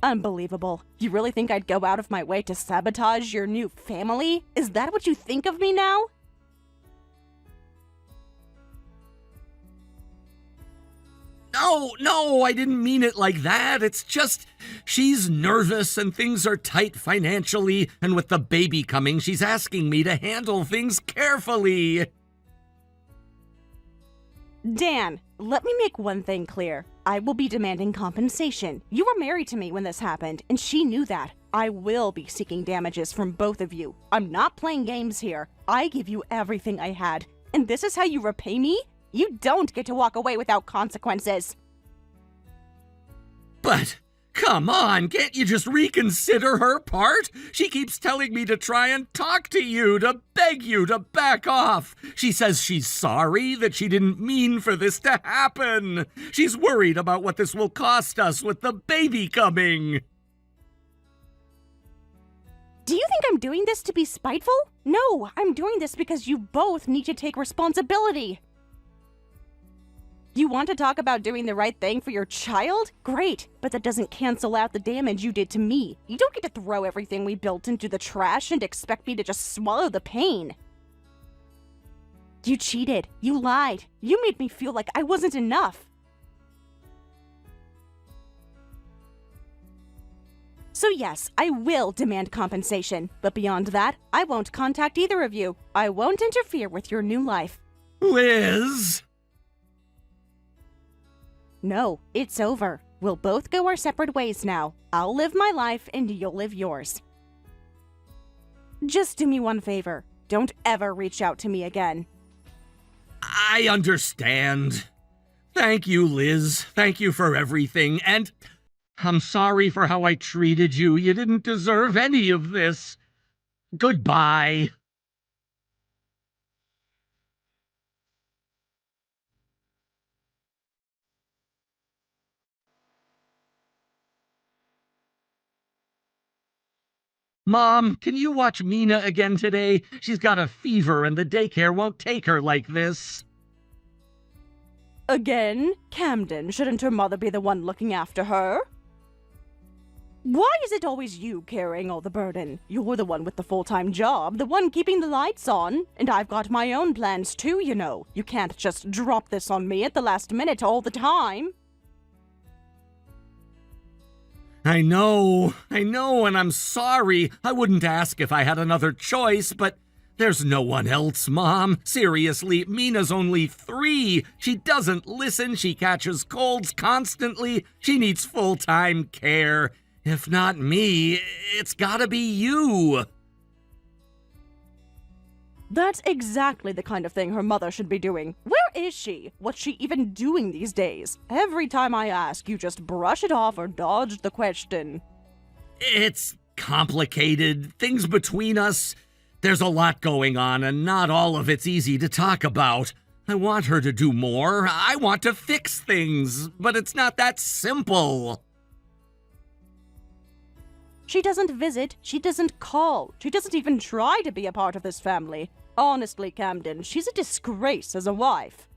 S2: Unbelievable. You really think I'd go out of my way to sabotage your new family? Is that what you think of me now?
S1: No, I didn't mean it like that. It's just, she's nervous and things are tight financially, and with the baby coming, she's asking me to handle things carefully.
S2: Dan, let me make one thing clear. I will be demanding compensation. You were married to me when this happened, and she knew that. I will be seeking damages from both of you. I'm not playing games here. I give you everything I had, and this is how you repay me? You don't get to walk away without consequences.
S1: But, come on, can't you just reconsider her part? She keeps telling me to try and talk to you, to beg you to back off. She says she's sorry, that she didn't mean for this to happen. She's worried about what this will cost us with the baby coming.
S2: Do you think I'm doing this to be spiteful? No, I'm doing this because you both need to take responsibility. You want to talk about doing the right thing for your child? Great, but that doesn't cancel out the damage you did to me. You don't get to throw everything we built into the trash and expect me to just swallow the pain. You cheated. You lied. You made me feel like I wasn't enough. So yes, I will demand compensation, but beyond that, I won't contact either of you. I won't interfere with your new life.
S1: Liz!
S2: No, it's over. We'll both go our separate ways now. I'll live my life and you'll live yours. Just do me one favor. Don't ever reach out to me again.
S1: I understand. Thank you, Liz. Thank you for everything, and I'm sorry for how I treated you. You didn't deserve any of this. Goodbye. Mom, can you watch Mina again today? She's got a fever and the daycare won't take her like this.
S2: Again? Camden, shouldn't her mother be the one looking after her? Why is it always you carrying all the burden? You're the one with the full-time job, the one keeping the lights on. And I've got my own plans too, you know. You can't just drop this on me at the last minute all the time.
S1: I know, and I'm sorry. I wouldn't ask if I had another choice, but there's no one else, Mom. Seriously, Mina's only 3. She doesn't listen, she catches colds constantly, she needs full-time care. If not me, it's gotta be you.
S2: That's exactly the kind of thing her mother should be doing. Where is she? What's she even doing these days? Every time I ask, you just brush it off or dodge the question.
S1: It's complicated. Things between us. There's a lot going on, and not all of it's easy to talk about. I want her to do more. I want to fix things, but it's not that simple.
S2: She doesn't visit, she doesn't call, she doesn't even try to be a part of this family. Honestly, Camden, she's a disgrace as a wife.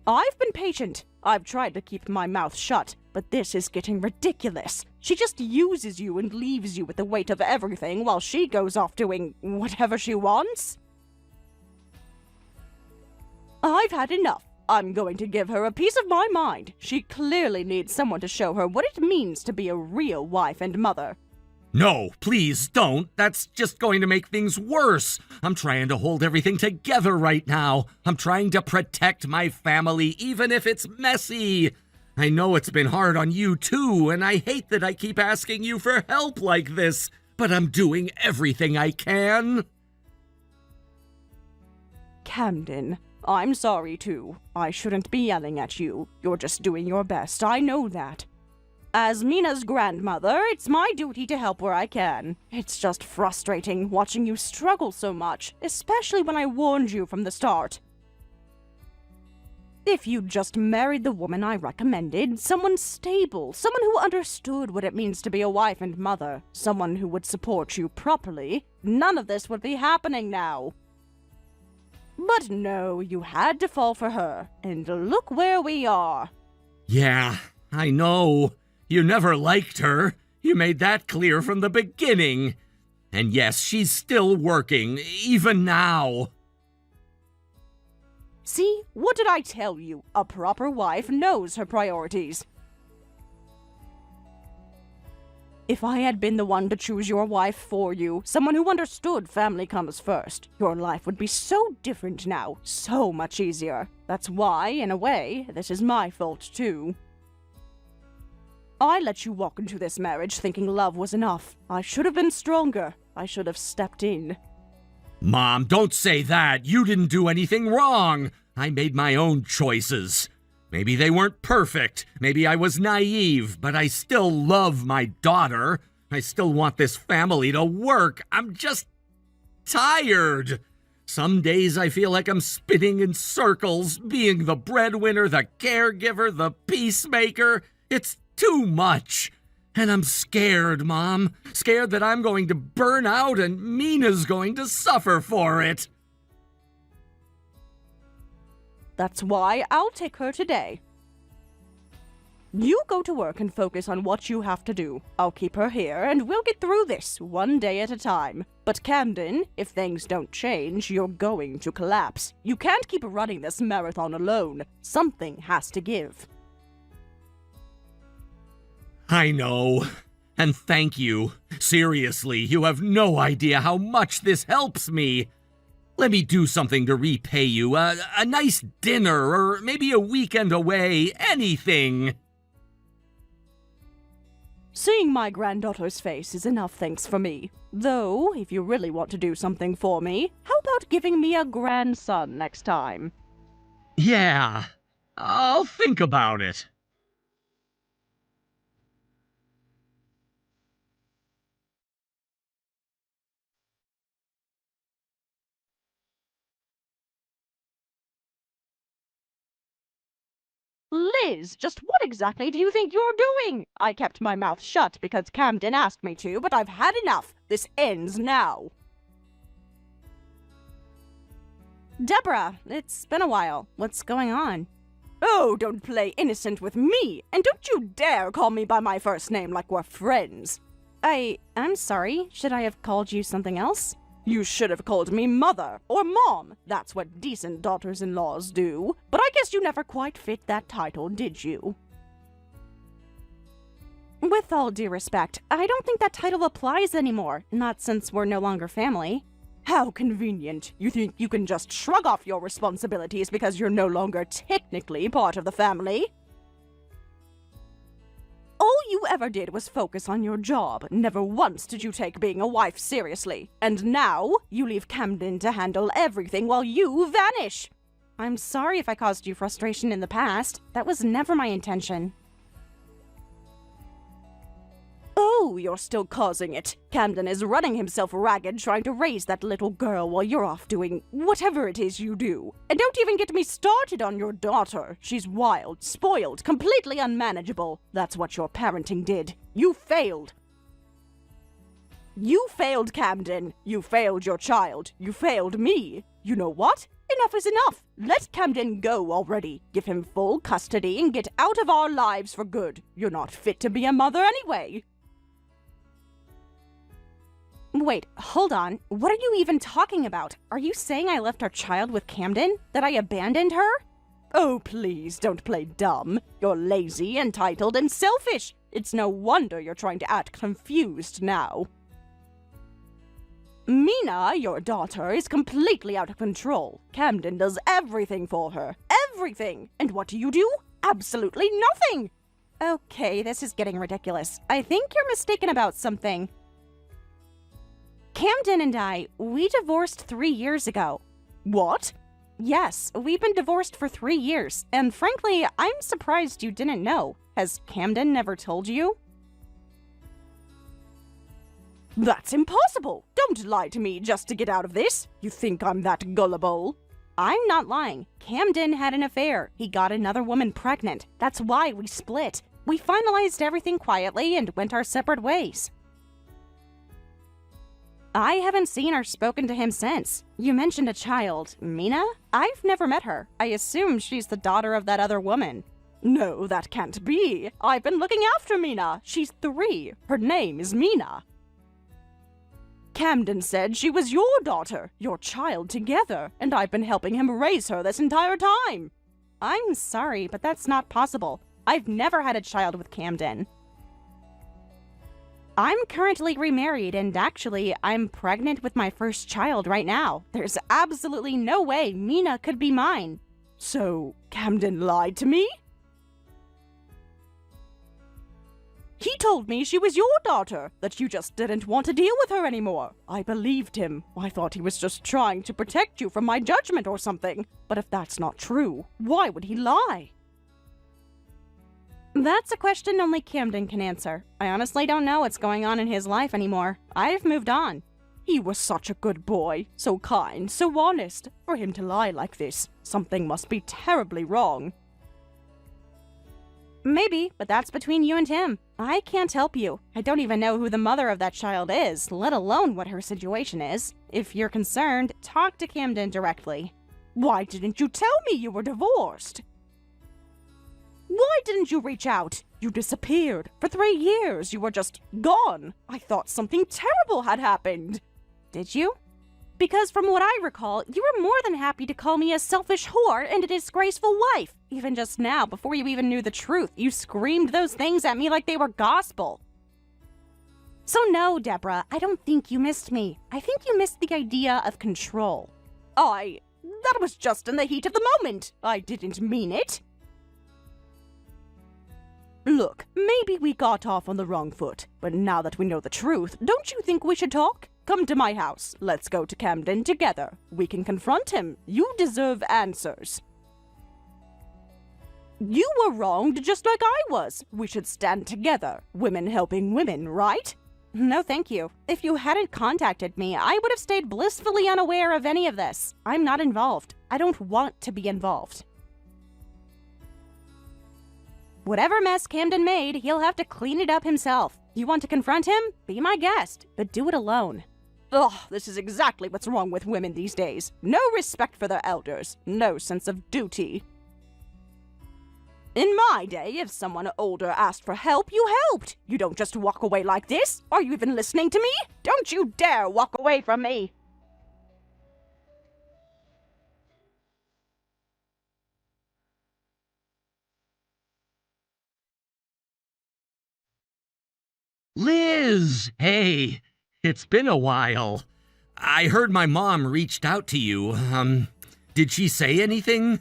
S2: I've been patient. I've tried to keep my mouth shut, but this is getting ridiculous. She just uses you and leaves you with the weight of everything while she goes off doing whatever she wants. I've had enough. I'm going to give her a piece of my mind. She clearly needs someone to show her what it means to be a real wife and mother.
S1: No, please don't. That's just going to make things worse. I'm trying to hold everything together right now. I'm trying to protect my family, even if it's messy. I know it's been hard on you too, and I hate that I keep asking you for help like this, but I'm doing everything I can.
S2: Camden, I'm sorry too. I shouldn't be yelling at you. You're just doing your best, I know that. As Mina's grandmother, it's my duty to help where I can. It's just frustrating watching you struggle so much, especially when I warned you from the start. If you'd just married the woman I recommended, someone stable, someone who understood what it means to be a wife and mother, someone who would support you properly, none of this would be happening now. But no, you had to fall for her, and look where we are.
S1: Yeah, I know. You never liked her. You made that clear from the beginning. And yes, she's still working, even now.
S2: See, what did I tell you? A proper wife knows her priorities. If I had been the one to choose your wife for you, someone who understood family comes first, your life would be so different now, so much easier. That's why, in a way, this is my fault too. I let you walk into this marriage thinking love was enough. I should have been stronger. I should have stepped in.
S1: Mom, don't say that. You didn't do anything wrong. I made my own choices. Maybe they weren't perfect. Maybe I was naive, but I still love my daughter. I still want this family to work. I'm just tired. Some days I feel like I'm spinning in circles, being the breadwinner, the caregiver, the peacemaker. It's too much. And I'm scared, Mom. Scared that I'm going to burn out and Mina's going to suffer for it.
S2: That's why I'll take her today. You go to work and focus on what you have to do. I'll keep her here, and we'll get through this, one day at a time. But Camden, if things don't change, you're going to collapse. You can't keep running this marathon alone. Something has to give.
S1: I know. And thank you. Seriously, you have no idea how much this helps me. Let me do something to repay you. A nice dinner, or maybe a weekend away. Anything.
S2: Seeing my granddaughter's face is enough thanks for me. Though, if you really want to do something for me, how about giving me a grandson next time?
S1: Yeah, I'll think about it.
S2: Liz, just what exactly do you think you're doing? I kept my mouth shut because Camden asked me to, but I've had enough. This ends now. Deborah, it's been a while. What's going on? Oh, don't play innocent with me, and don't you dare call me by my first name like we're friends. I'm sorry. Should I have called you something else? You should have called me Mother or Mom. That's what decent daughters-in-laws do. But I guess you never quite fit that title, did you? With all due respect, I don't think that title applies anymore, not since we're no longer family. How convenient. You think you can just shrug off your responsibilities because you're no longer technically part of the family? All you ever did was focus on your job. Never once did you take being a wife seriously. And now, you leave Camden to handle everything while you vanish. I'm sorry if I caused you frustration in the past. That was never my intention. Oh, you're still causing it. Camden is running himself ragged trying to raise that little girl while you're off doing whatever it is you do. And don't even get me started on your daughter. She's wild, spoiled, completely unmanageable. That's what your parenting did. You failed. You failed, Camden. You failed your child. You failed me. You know what? Enough is enough. Let Camden go already. Give him full custody and get out of our lives for good. You're not fit to be a mother anyway. Wait, hold on. What are you even talking about? Are you saying I left our child with Camden? That I abandoned her? Oh, please, don't play dumb. You're lazy, entitled, and selfish. It's no wonder you're trying to act confused now. Mina, your daughter, is completely out of control. Camden does everything for her. Everything! And what do? Absolutely nothing! Okay, this is getting ridiculous. I think you're mistaken about something. Camden and we divorced 3 years ago. What? Yes, we've been divorced for 3 years, and frankly, I'm surprised you didn't know. Has Camden never told you? That's impossible! Don't lie to me just to get out of this! You think I'm that gullible? I'm not lying. Camden had an affair. He got another woman pregnant. That's why we split. We finalized everything quietly and went our separate ways. I haven't seen or spoken to him since. You mentioned a child, Mina? I've never met her. I assume she's the daughter of that other woman. No, that can't be. I've been looking after Mina. She's 3. Her name is Mina. Camden said she was your daughter, your child together, and I've been helping him raise her this entire time. I'm sorry, but that's not possible. I've never had a child with Camden. I'm currently remarried, and actually, I'm pregnant with my first child right now. There's absolutely no way Mina could be mine. So, Camden lied to me? He told me she was your daughter, that you just didn't want to deal with her anymore. I believed him. I thought he was just trying to protect you from my judgment or something. But if that's not true, why would he lie? That's a question only Camden can answer. I honestly don't know what's going on in his life anymore. I've moved on. He was such a good boy, so kind, so honest. For him to lie like this, something must be terribly wrong. Maybe, but that's between you and him. I can't help you. I don't even know who the mother of that child is, let alone what her situation is. If you're concerned, talk to Camden directly. Why didn't you tell me you were divorced? Why didn't you reach out? You disappeared. For 3 years, you were just gone. I thought something terrible had happened. Did you? Because from what I recall, you were more than happy to call me a selfish whore and a disgraceful wife. Even just now, before you even knew the truth, you screamed those things at me like they were gospel. So no, Deborah, I don't think you missed me. I think you missed the idea of control. That was just in the heat of the moment. I didn't mean it. Look, maybe we got off on the wrong foot, but now that we know the truth, don't you think we should talk? Come to my house. Let's go to Camden together. We can confront him. You deserve answers. You were wronged just like I was. We should stand together. Women helping women, right? No, thank you. If you hadn't contacted me, I would have stayed blissfully unaware of any of this. I'm not involved. I don't want to be involved. Whatever mess Camden made, he'll have to clean it up himself. You want to confront him? Be my guest, but do it alone. Ugh, this is exactly what's wrong with women these days. No respect for their elders, no sense of duty. In my day, if someone older asked for help, you helped. You don't just walk away like this. Are you even listening to me? Don't you dare walk away from me.
S1: Liz! Hey, it's been a while. I heard my mom reached out to you. Did she say anything?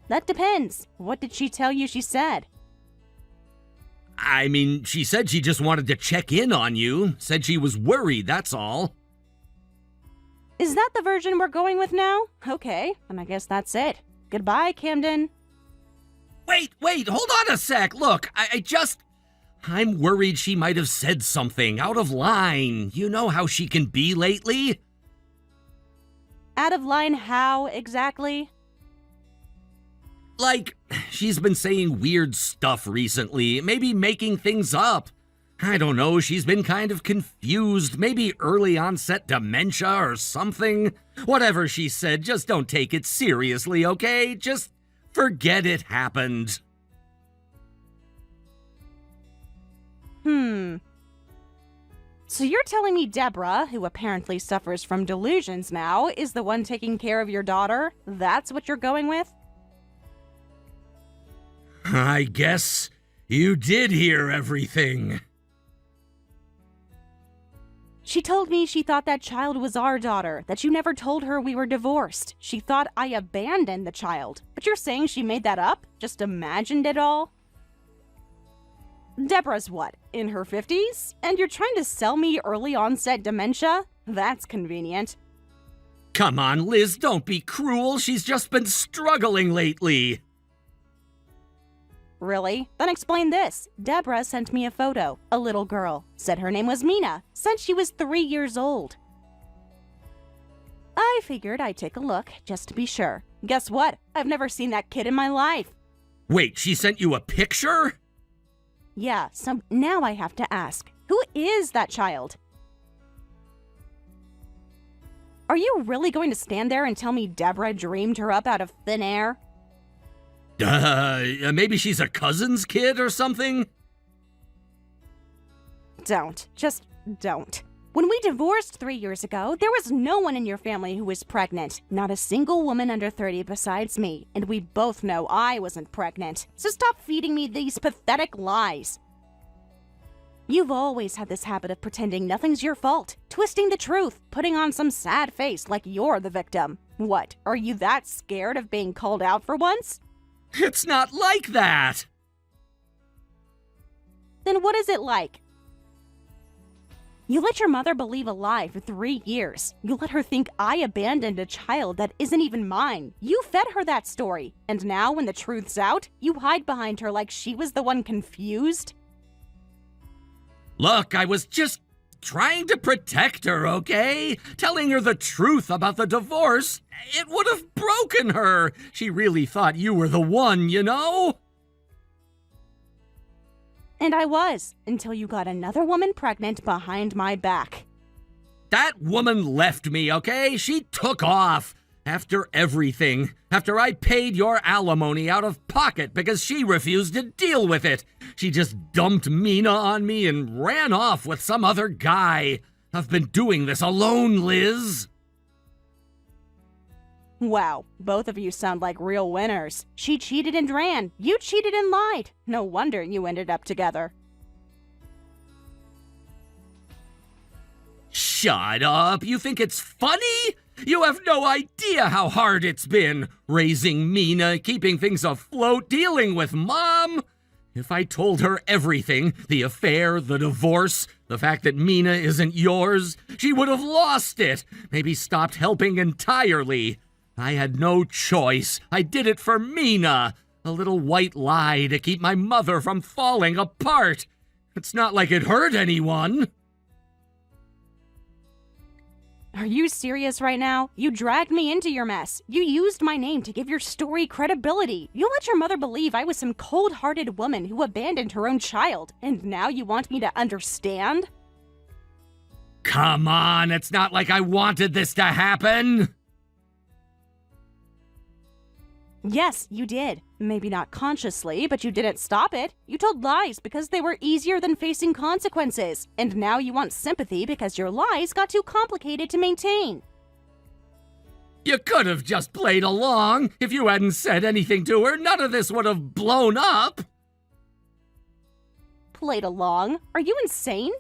S2: That depends. What did she tell you she said?
S1: I mean, she said she just wanted to check in on you. Said she was worried, that's all.
S2: Is that the version we're going with now? Okay, and I guess that's it. Goodbye, Camden.
S1: Wait, hold on a sec. Look, I'm worried she might have said something out of line. You know how she can be lately?
S2: Out of line how, exactly?
S1: Like, she's been saying weird stuff recently, maybe making things up. I don't know, she's been kind of confused, maybe early onset dementia or something. Whatever she said, just don't take it seriously, okay? Just forget it happened.
S2: So you're telling me Deborah, who apparently suffers from delusions now, is the one taking care of your daughter? That's what you're going with?
S1: I guess you did hear everything.
S2: She told me she thought that child was our daughter, that you never told her we were divorced. She thought I abandoned the child. But you're saying she made that up? Just imagined it all? Deborah's what, in her 50s? And you're trying to sell me early onset dementia? That's convenient.
S1: Come on, Liz, don't be cruel. She's just been struggling lately.
S2: Really? Then explain this. Deborah sent me a photo. A little girl. Said her name was Mina. Said she was 3 years old. I figured I'd take a look, just to be sure. Guess what? I've never seen that kid in my life.
S1: Wait, she sent you a picture?
S2: Yeah, so now I have to ask, who is that child? Are you really going to stand there and tell me Deborah dreamed her up out of thin air?
S1: Maybe she's a cousin's kid or something?
S2: Don't. Just don't. When we divorced 3 years ago, there was no one in your family who was pregnant. Not a single woman under 30 besides me. And we both know I wasn't pregnant. So stop feeding me these pathetic lies. You've always had this habit of pretending nothing's your fault, twisting the truth, putting on some sad face like you're the victim. What, are you that scared of being called out for once?
S1: It's not like that!
S2: Then what is it like? You let your mother believe a lie for 3 years. You let her think I abandoned a child that isn't even mine. You fed her that story. And now when the truth's out, you hide behind her like she was the one confused?
S1: Look, I was just trying to protect her, okay? Telling her the truth about the divorce, it would have broken her. She really thought you were the one, you know?
S2: And I was, until you got another woman pregnant behind my back.
S1: That woman left me, okay? She took off. After everything. After I paid your alimony out of pocket because she refused to deal with it. She just dumped Mina on me and ran off with some other guy. I've been doing this alone, Liz.
S2: Wow, both of you sound like real winners. She cheated and ran. You cheated and lied. No wonder you ended up together.
S1: Shut up. You think it's funny? You have no idea how hard it's been. Raising Mina, keeping things afloat, dealing with Mom. If I told her everything, the affair, the divorce, the fact that Mina isn't yours, she would have lost it. Maybe stopped helping entirely. I had no choice. I did it for Mina. A little white lie to keep my mother from falling apart. It's not like it hurt anyone.
S2: Are you serious right now? You dragged me into your mess. You used my name to give your story credibility. You let your mother believe I was some cold-hearted woman who abandoned her own child. And now you want me to understand?
S1: Come on, it's not like I wanted this to happen.
S2: Yes, you did. Maybe not consciously, but you didn't stop it. You told lies because they were easier than facing consequences. And now you want sympathy because your lies got too complicated to maintain.
S1: You could have just played along. If you hadn't said anything to her, none of this would have blown up.
S2: Played along? Are you insane?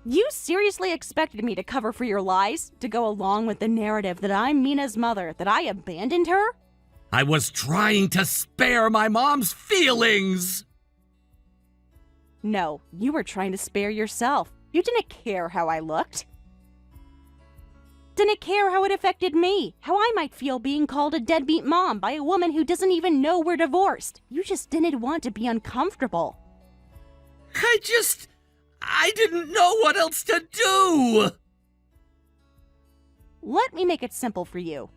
S2: You seriously expected me to cover for your lies? To go along with the narrative that I'm Mina's mother, that I abandoned her?
S1: I was trying to spare my mom's feelings.
S2: No, you were trying to spare yourself. You didn't care how I looked. Didn't care how it affected me, how I might feel being called a deadbeat mom by a woman who doesn't even know we're divorced. You just didn't want to be uncomfortable.
S1: I didn't know what else to do!
S2: Let me make it simple for you.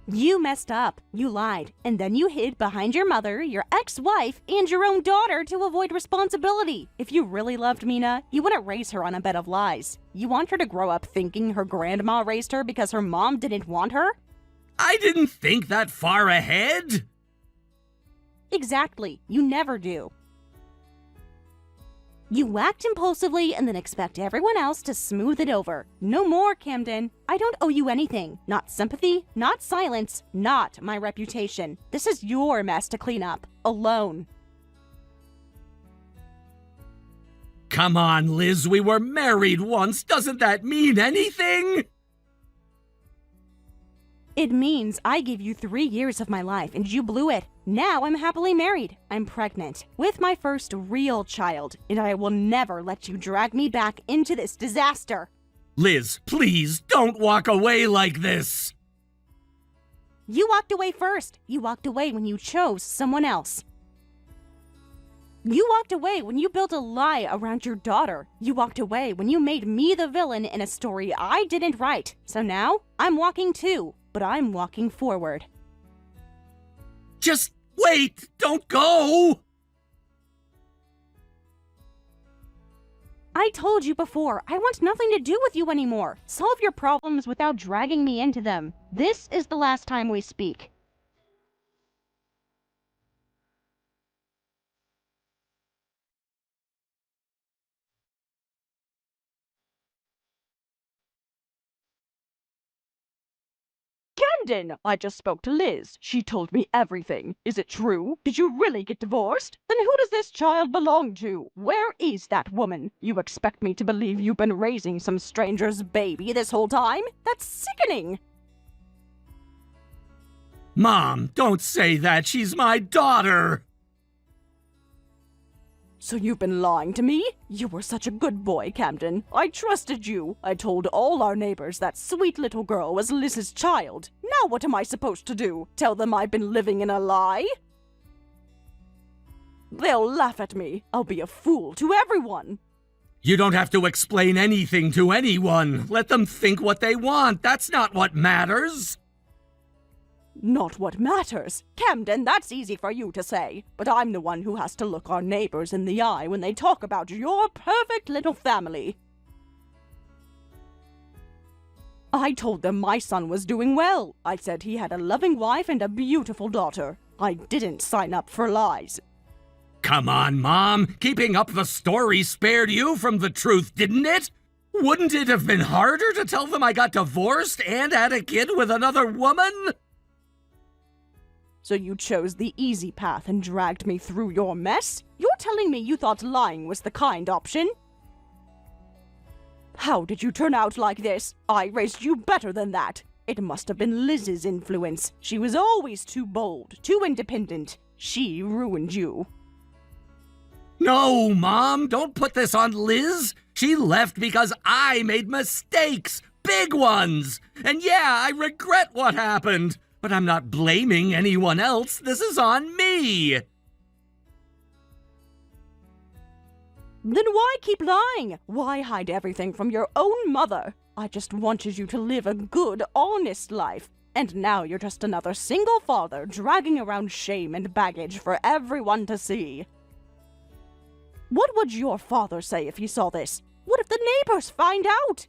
S2: You messed up, you lied, and then you hid behind your mother, your ex-wife, and your own daughter to avoid responsibility. If you really loved Mina, you wouldn't raise her on a bed of lies. You want her to grow up thinking her grandma raised her because her mom didn't want her?
S1: I didn't think that far ahead!
S2: Exactly, you never do. You act impulsively and then expect everyone else to smooth it over. No more, Camden. I don't owe you anything. Not sympathy, not silence, not my reputation. This is your mess to clean up. Alone.
S1: Come on, Liz, we were married once. Doesn't that mean anything?
S2: It means I gave you 3 years of my life and you blew it. Now I'm happily married. I'm pregnant with my first real child, and I will never let you drag me back into this disaster.
S1: Liz, please don't walk away like this.
S2: You walked away first. You walked away when you chose someone else. You walked away when you built a lie around your daughter. You walked away when you made me the villain in a story I didn't write. So now I'm walking too, but I'm walking forward.
S1: Just wait! Don't go!
S2: I told you before, I want nothing to do with you anymore. Solve your problems without dragging me into them. This is the last time we speak.
S3: Camden, I just spoke to Liz. She told me everything. Is it true? Did you really get divorced? Then who does this child belong to? Where is that woman? You expect me to believe you've been raising some stranger's baby this whole time? That's sickening!
S1: Mom, don't say that. She's my daughter.
S3: So you've been lying to me? You were such a good boy, Camden. I trusted you. I told all our neighbors that sweet little girl was Liz's child. Now what am I supposed to do? Tell them I've been living in a lie? They'll laugh at me. I'll be a fool to everyone.
S1: You don't have to explain anything to anyone. Let them think what they want. That's not what matters.
S3: Not what matters. Camden, that's easy for you to say. But I'm the one who has to look our neighbors in the eye when they talk about your perfect little family. I told them my son was doing well. I said he had a loving wife and a beautiful daughter. I didn't sign up for lies.
S1: Come on, Mom. Keeping up the story spared you from the truth, didn't it? Wouldn't it have been harder to tell them I got divorced and had a kid with another woman?
S3: So you chose the easy path and dragged me through your mess? You're telling me you thought lying was the kind option? How did you turn out like this? I raised you better than that. It must have been Liz's influence. She was always too bold, too independent. She ruined you.
S1: No, Mom, don't put this on Liz. She left because I made mistakes, big ones. And yeah, I regret what happened. But I'm not blaming anyone else. This is on me.
S3: Then why keep lying? Why hide everything from your own mother? I just wanted you to live a good, honest life. And now you're just another single father dragging around shame and baggage for everyone to see. What would your father say if he saw this? What if the neighbors find out?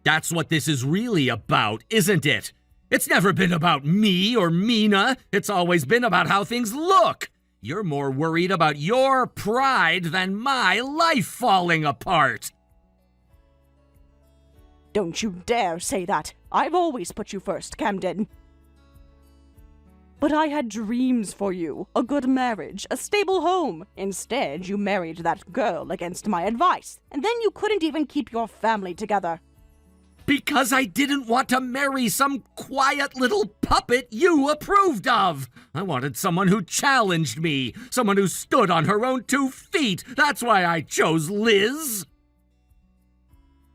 S1: That's what this is really about, isn't it? It's never been about me or Mina. It's always been about how things look. You're more worried about your pride than my life falling apart.
S3: Don't you dare say that. I've always put you first, Camden. But I had dreams for you. A good marriage, a stable home. Instead, you married that girl against my advice. And then you couldn't even keep your family together.
S1: Because I didn't want to marry some quiet little puppet you approved of. I wanted someone who challenged me, someone who stood on her own 2 feet. That's why I chose Liz.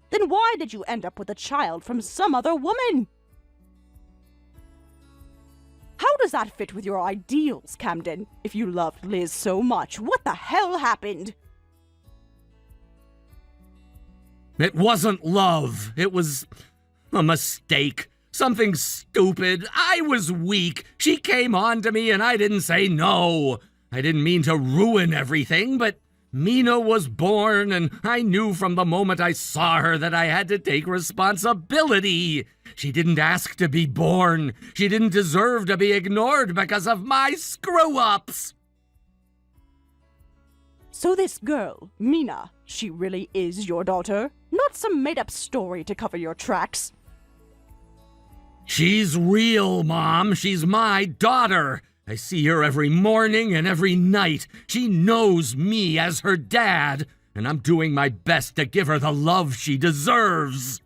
S3: Then why did you end up with a child from some other woman? How does that fit with your ideals, Camden? If you loved Liz so much, what the hell happened?
S1: It wasn't love. It was a mistake. Something stupid. I was weak. She came on to me and I didn't say no. I didn't mean to ruin everything, but Mina was born and I knew from the moment I saw her that I had to take responsibility. She didn't ask to be born. She didn't deserve to be ignored because of my screw-ups.
S3: So this girl, Mina, she really is your daughter? Not some made-up story to cover your tracks.
S1: She's real, Mom. She's my daughter. I see her every morning and every night. She knows me as her dad, and I'm doing my best to give her the love she deserves.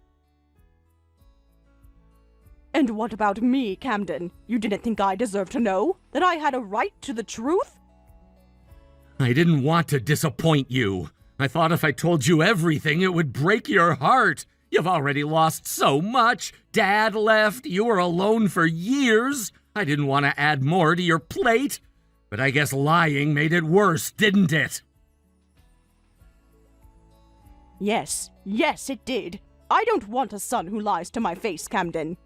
S3: And what about me, Camden? You didn't think I deserved to know? That I had a right to the truth?
S1: I didn't want to disappoint you. I thought if I told you everything, it would break your heart. You've already lost so much. Dad left. You were alone for years. I didn't want to add more to your plate. But I guess lying made it worse, didn't it?
S3: Yes, it did. I don't want a son who lies to my face, Camden.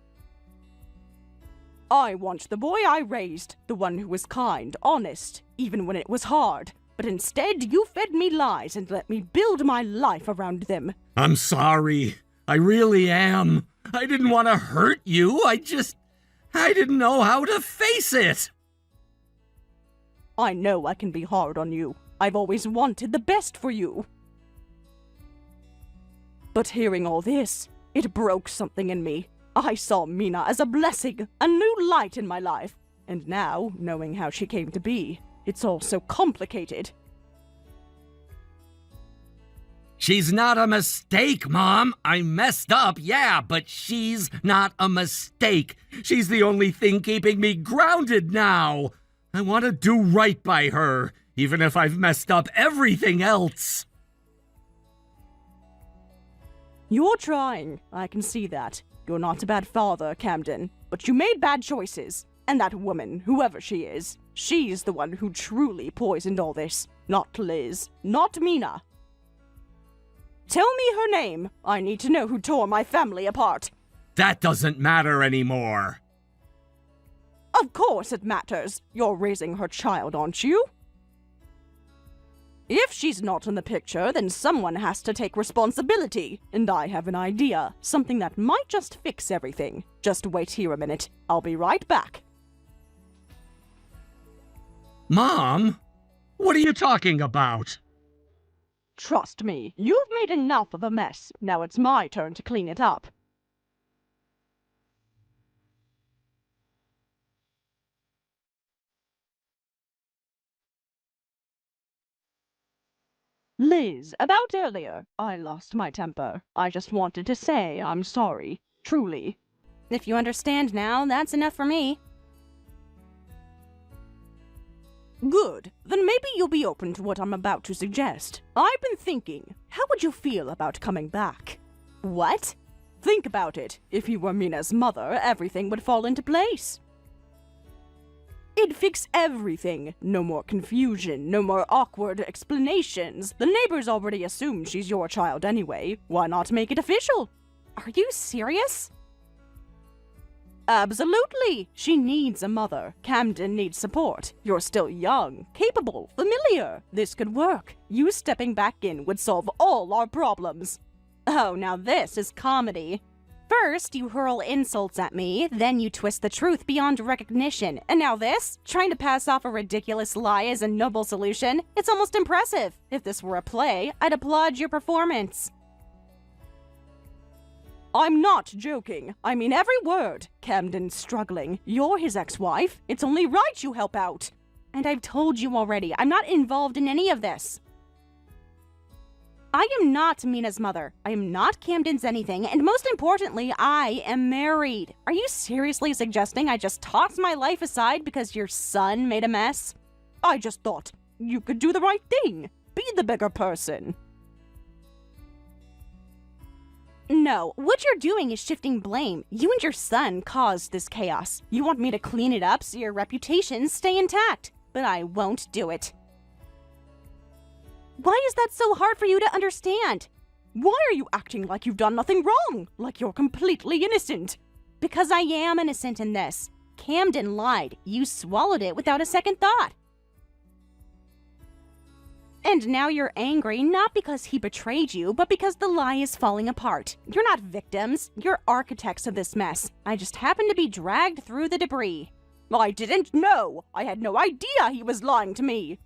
S3: I want the boy I raised, the one who was kind, honest, even when it was hard. But instead, you fed me lies and let me build my life around them.
S1: I'm sorry. I really am. I didn't want to hurt you. I didn't know how to face it.
S3: I know I can be hard on you. I've always wanted the best for you. But hearing all this, it broke something in me. I saw Mina as a blessing, a new light in my life. And now, knowing how she came to be, it's all so complicated.
S1: She's not a mistake, Mom. I messed up, yeah, but she's not a mistake. She's the only thing keeping me grounded now. I want to do right by her, even if I've messed up everything else.
S3: You're trying. I can see that. You're not a bad father, Camden, but you made bad choices. And that woman, whoever she is, she's the one who truly poisoned all this. Not Liz. Not Mina. Tell me her name. I need to know who tore my family apart.
S1: That doesn't matter anymore.
S3: Of course it matters. You're raising her child, aren't you? If she's not in the picture, then someone has to take responsibility. And I have an idea. Something that might just fix everything. Just wait here a minute. I'll be right back.
S1: Mom? What are you talking about?
S3: Trust me, you've made enough of a mess. Now it's my turn to clean it up. Liz, about earlier, I lost my temper. I just wanted to say I'm sorry. Truly.
S2: If you understand now, that's enough for me.
S3: Good. Then maybe you'll be open to what I'm about to suggest. I've been thinking, how would you feel about coming back?
S2: What?
S3: Think about it. If you were Mina's mother, everything would fall into place. It'd fix everything. No more confusion, no more awkward explanations. The neighbors already assume she's your child anyway. Why not make it official?
S2: Are you serious?
S3: Absolutely. She needs a mother. Camden needs support. You're still young, capable, familiar. This could work. You stepping back in would solve all our problems.
S2: Oh, now this is comedy. First, you hurl insults at me, then you twist the truth beyond recognition, and now this? Trying to pass off a ridiculous lie as a noble solution? It's almost impressive. If this were a play, I'd applaud your performance.
S3: I'm not joking. I mean every word. Camden's struggling. You're his ex-wife. It's only right you help out.
S2: And I've told you already, I'm not involved in any of this. I am not Mina's mother. I am not Camden's anything, and most importantly, I am married. Are you seriously suggesting I just toss my life aside because your son made a mess?
S3: I just thought you could do the right thing. Be the bigger person.
S2: No, what you're doing is shifting blame. You and your son caused this chaos. You want me to clean it up so your reputations stay intact, but I won't do it. Why is that so hard for you to understand?
S3: Why are you acting like you've done nothing wrong? Like you're completely innocent?
S2: Because I am innocent in this. Camden lied. You swallowed it without a second thought. And now you're angry not because he betrayed you, but because the lie is falling apart. You're not victims. You're architects of this mess. I just happened to be dragged through the debris.
S3: I didn't know. I had no idea he was lying to me.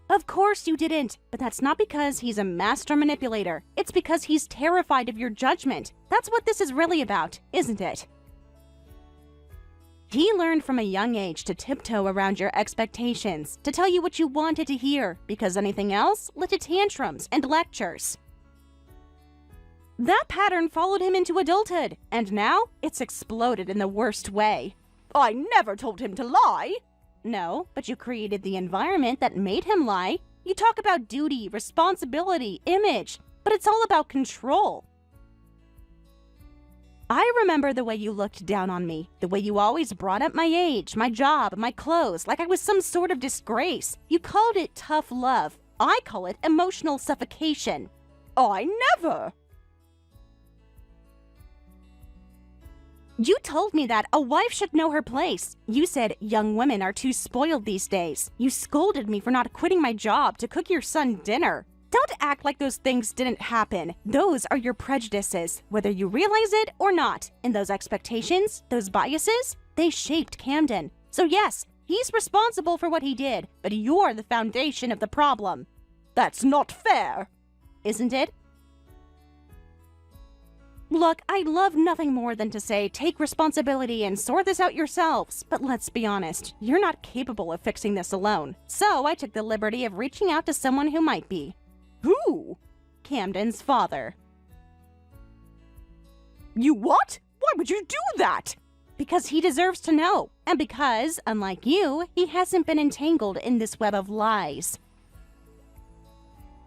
S2: Of course you didn't, but that's not because he's a master manipulator. It's because he's terrified of your judgment. That's what this is really about, isn't it? He learned from a young age to tiptoe around your expectations, to tell you what you wanted to hear, because anything else led to tantrums and lectures. That pattern followed him into adulthood, and now it's exploded in the worst way.
S3: I never told him to lie.
S2: No, but you created the environment that made him lie. You talk about duty, responsibility, image, but it's all about control. I remember the way you looked down on me, the way you always brought up my age, my job, my clothes, like I was some sort of disgrace. You called it tough love. I call it emotional suffocation.
S3: I never!
S2: You told me that a wife should know her place. You said young women are too spoiled these days. You scolded me for not quitting my job to cook your son dinner. Don't act like those things didn't happen. Those are your prejudices, whether you realize it or not. And those expectations, those biases, they shaped Camden. So yes, he's responsible for what he did, but you're the foundation of the problem.
S3: That's not fair.
S2: Isn't it? Look, I'd love nothing more than to say take responsibility and sort this out yourselves, but let's be honest, you're not capable of fixing this alone. So I took the liberty of reaching out to someone who might be.
S3: Who?
S2: Camden's father.
S3: You what? Why would you do that?
S2: Because he deserves to know, and because, unlike you, he hasn't been entangled in this web of lies.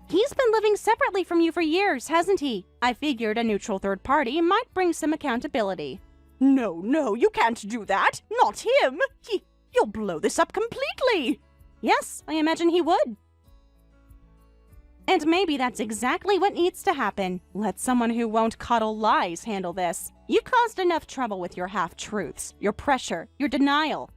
S2: He's been living separately from you for years, hasn't he? I figured a neutral third party might bring some accountability.
S3: No, you can't do that. Not him. He'll blow this up completely.
S2: Yes, I imagine he would. And maybe that's exactly what needs to happen. Let someone who won't coddle lies handle this. You've caused enough trouble with your half-truths, your pressure, your denial.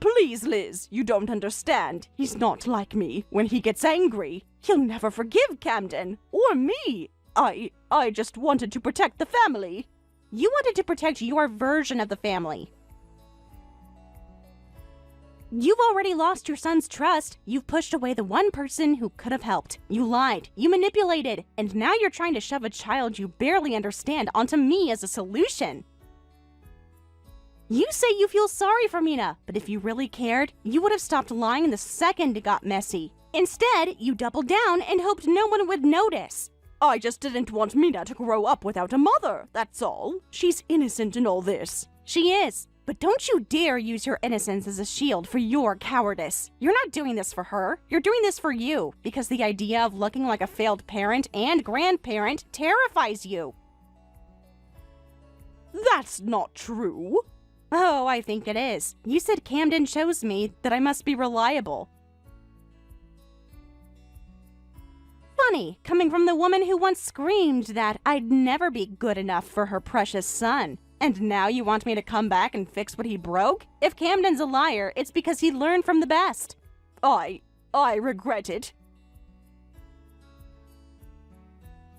S3: Please, Liz, you don't understand. He's not like me. When he gets angry, he'll never forgive Camden or me. I just wanted to protect the family.
S2: You wanted to protect your version of the family. You've already lost your son's trust. You've pushed away the one person who could have helped. You lied. You manipulated. And now you're trying to shove a child you barely understand onto me as a solution. You say you feel sorry for Mina, but if you really cared, you would have stopped lying the second it got messy. Instead, you doubled down and hoped no one would notice.
S3: I just didn't want Mina to grow up without a mother, that's all. She's innocent in all this.
S2: She is. But don't you dare use your innocence as a shield for your cowardice. You're not doing this for her. You're doing this for you, because the idea of looking like a failed parent and grandparent terrifies you.
S3: That's not true.
S2: Oh, I think it is. You said Camden shows me that I must be reliable. Funny, coming from the woman who once screamed that I'd never be good enough for her precious son. And now you want me to come back and fix what he broke? If Camden's a liar, it's because he learned from the best.
S3: I regret it.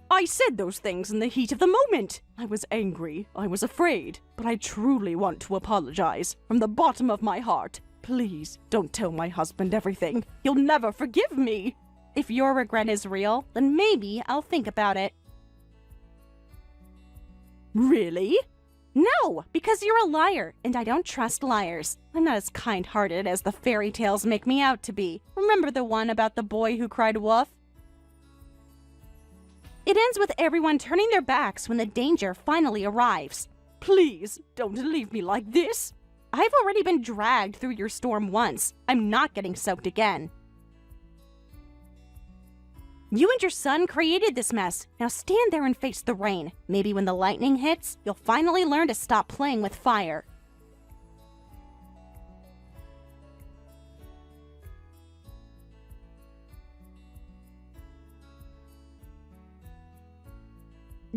S3: I said those things in the heat of the moment. I was angry, I was afraid, but I truly want to apologize from the bottom of my heart. Please, don't tell my husband everything. He'll never forgive me.
S2: If your regret is real, then maybe I'll think about it.
S3: Really?
S2: No, because you're a liar, and I don't trust liars. I'm not as kind-hearted as the fairy tales make me out to be. Remember the one about the boy who cried wolf? It ends with everyone turning their backs when the danger finally arrives.
S3: Please, don't leave me like this.
S2: I've already been dragged through your storm once. I'm not getting soaked again. You and your son created this mess. Now stand there and face the rain. Maybe when the lightning hits, you'll finally learn to stop playing with fire.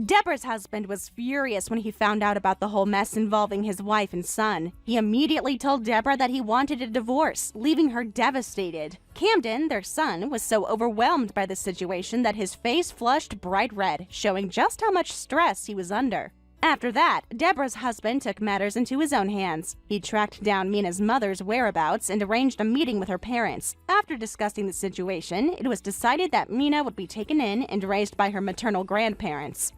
S2: Deborah's husband was furious when he found out about the whole mess involving his wife and son. He immediately told Deborah that he wanted a divorce, leaving her devastated. Camden, their son, was so overwhelmed by the situation that his face flushed bright red, showing just how much stress he was under. After that, Deborah's husband took matters into his own hands. He tracked down Mina's mother's whereabouts and arranged a meeting with her parents. After discussing the situation, it was decided that Mina would be taken in and raised by her maternal grandparents.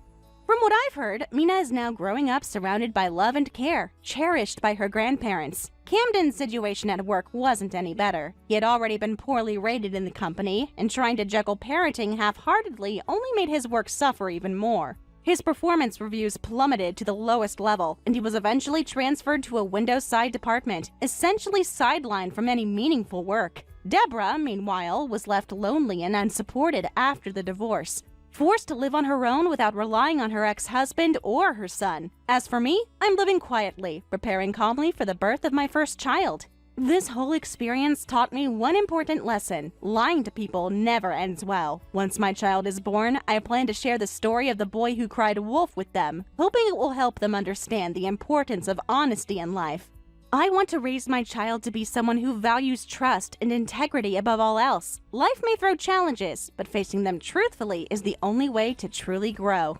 S2: From what I've heard, Mina is now growing up surrounded by love and care, cherished by her grandparents. Camden's situation at work wasn't any better. He had already been poorly rated in the company, and trying to juggle parenting half-heartedly only made his work suffer even more. His performance reviews plummeted to the lowest level, and he was eventually transferred to a window side department, essentially sidelined from any meaningful work. Deborah, meanwhile, was left lonely and unsupported after the divorce, forced to live on her own without relying on her ex-husband or her son. As for me, I'm living quietly, preparing calmly for the birth of my first child. This whole experience taught me one important lesson: lying to people never ends well. Once my child is born, I plan to share the story of the boy who cried wolf with them, hoping it will help them understand the importance of honesty in life. I want to raise my child to be someone who values trust and integrity above all else. Life may throw challenges, but facing them truthfully is the only way to truly grow.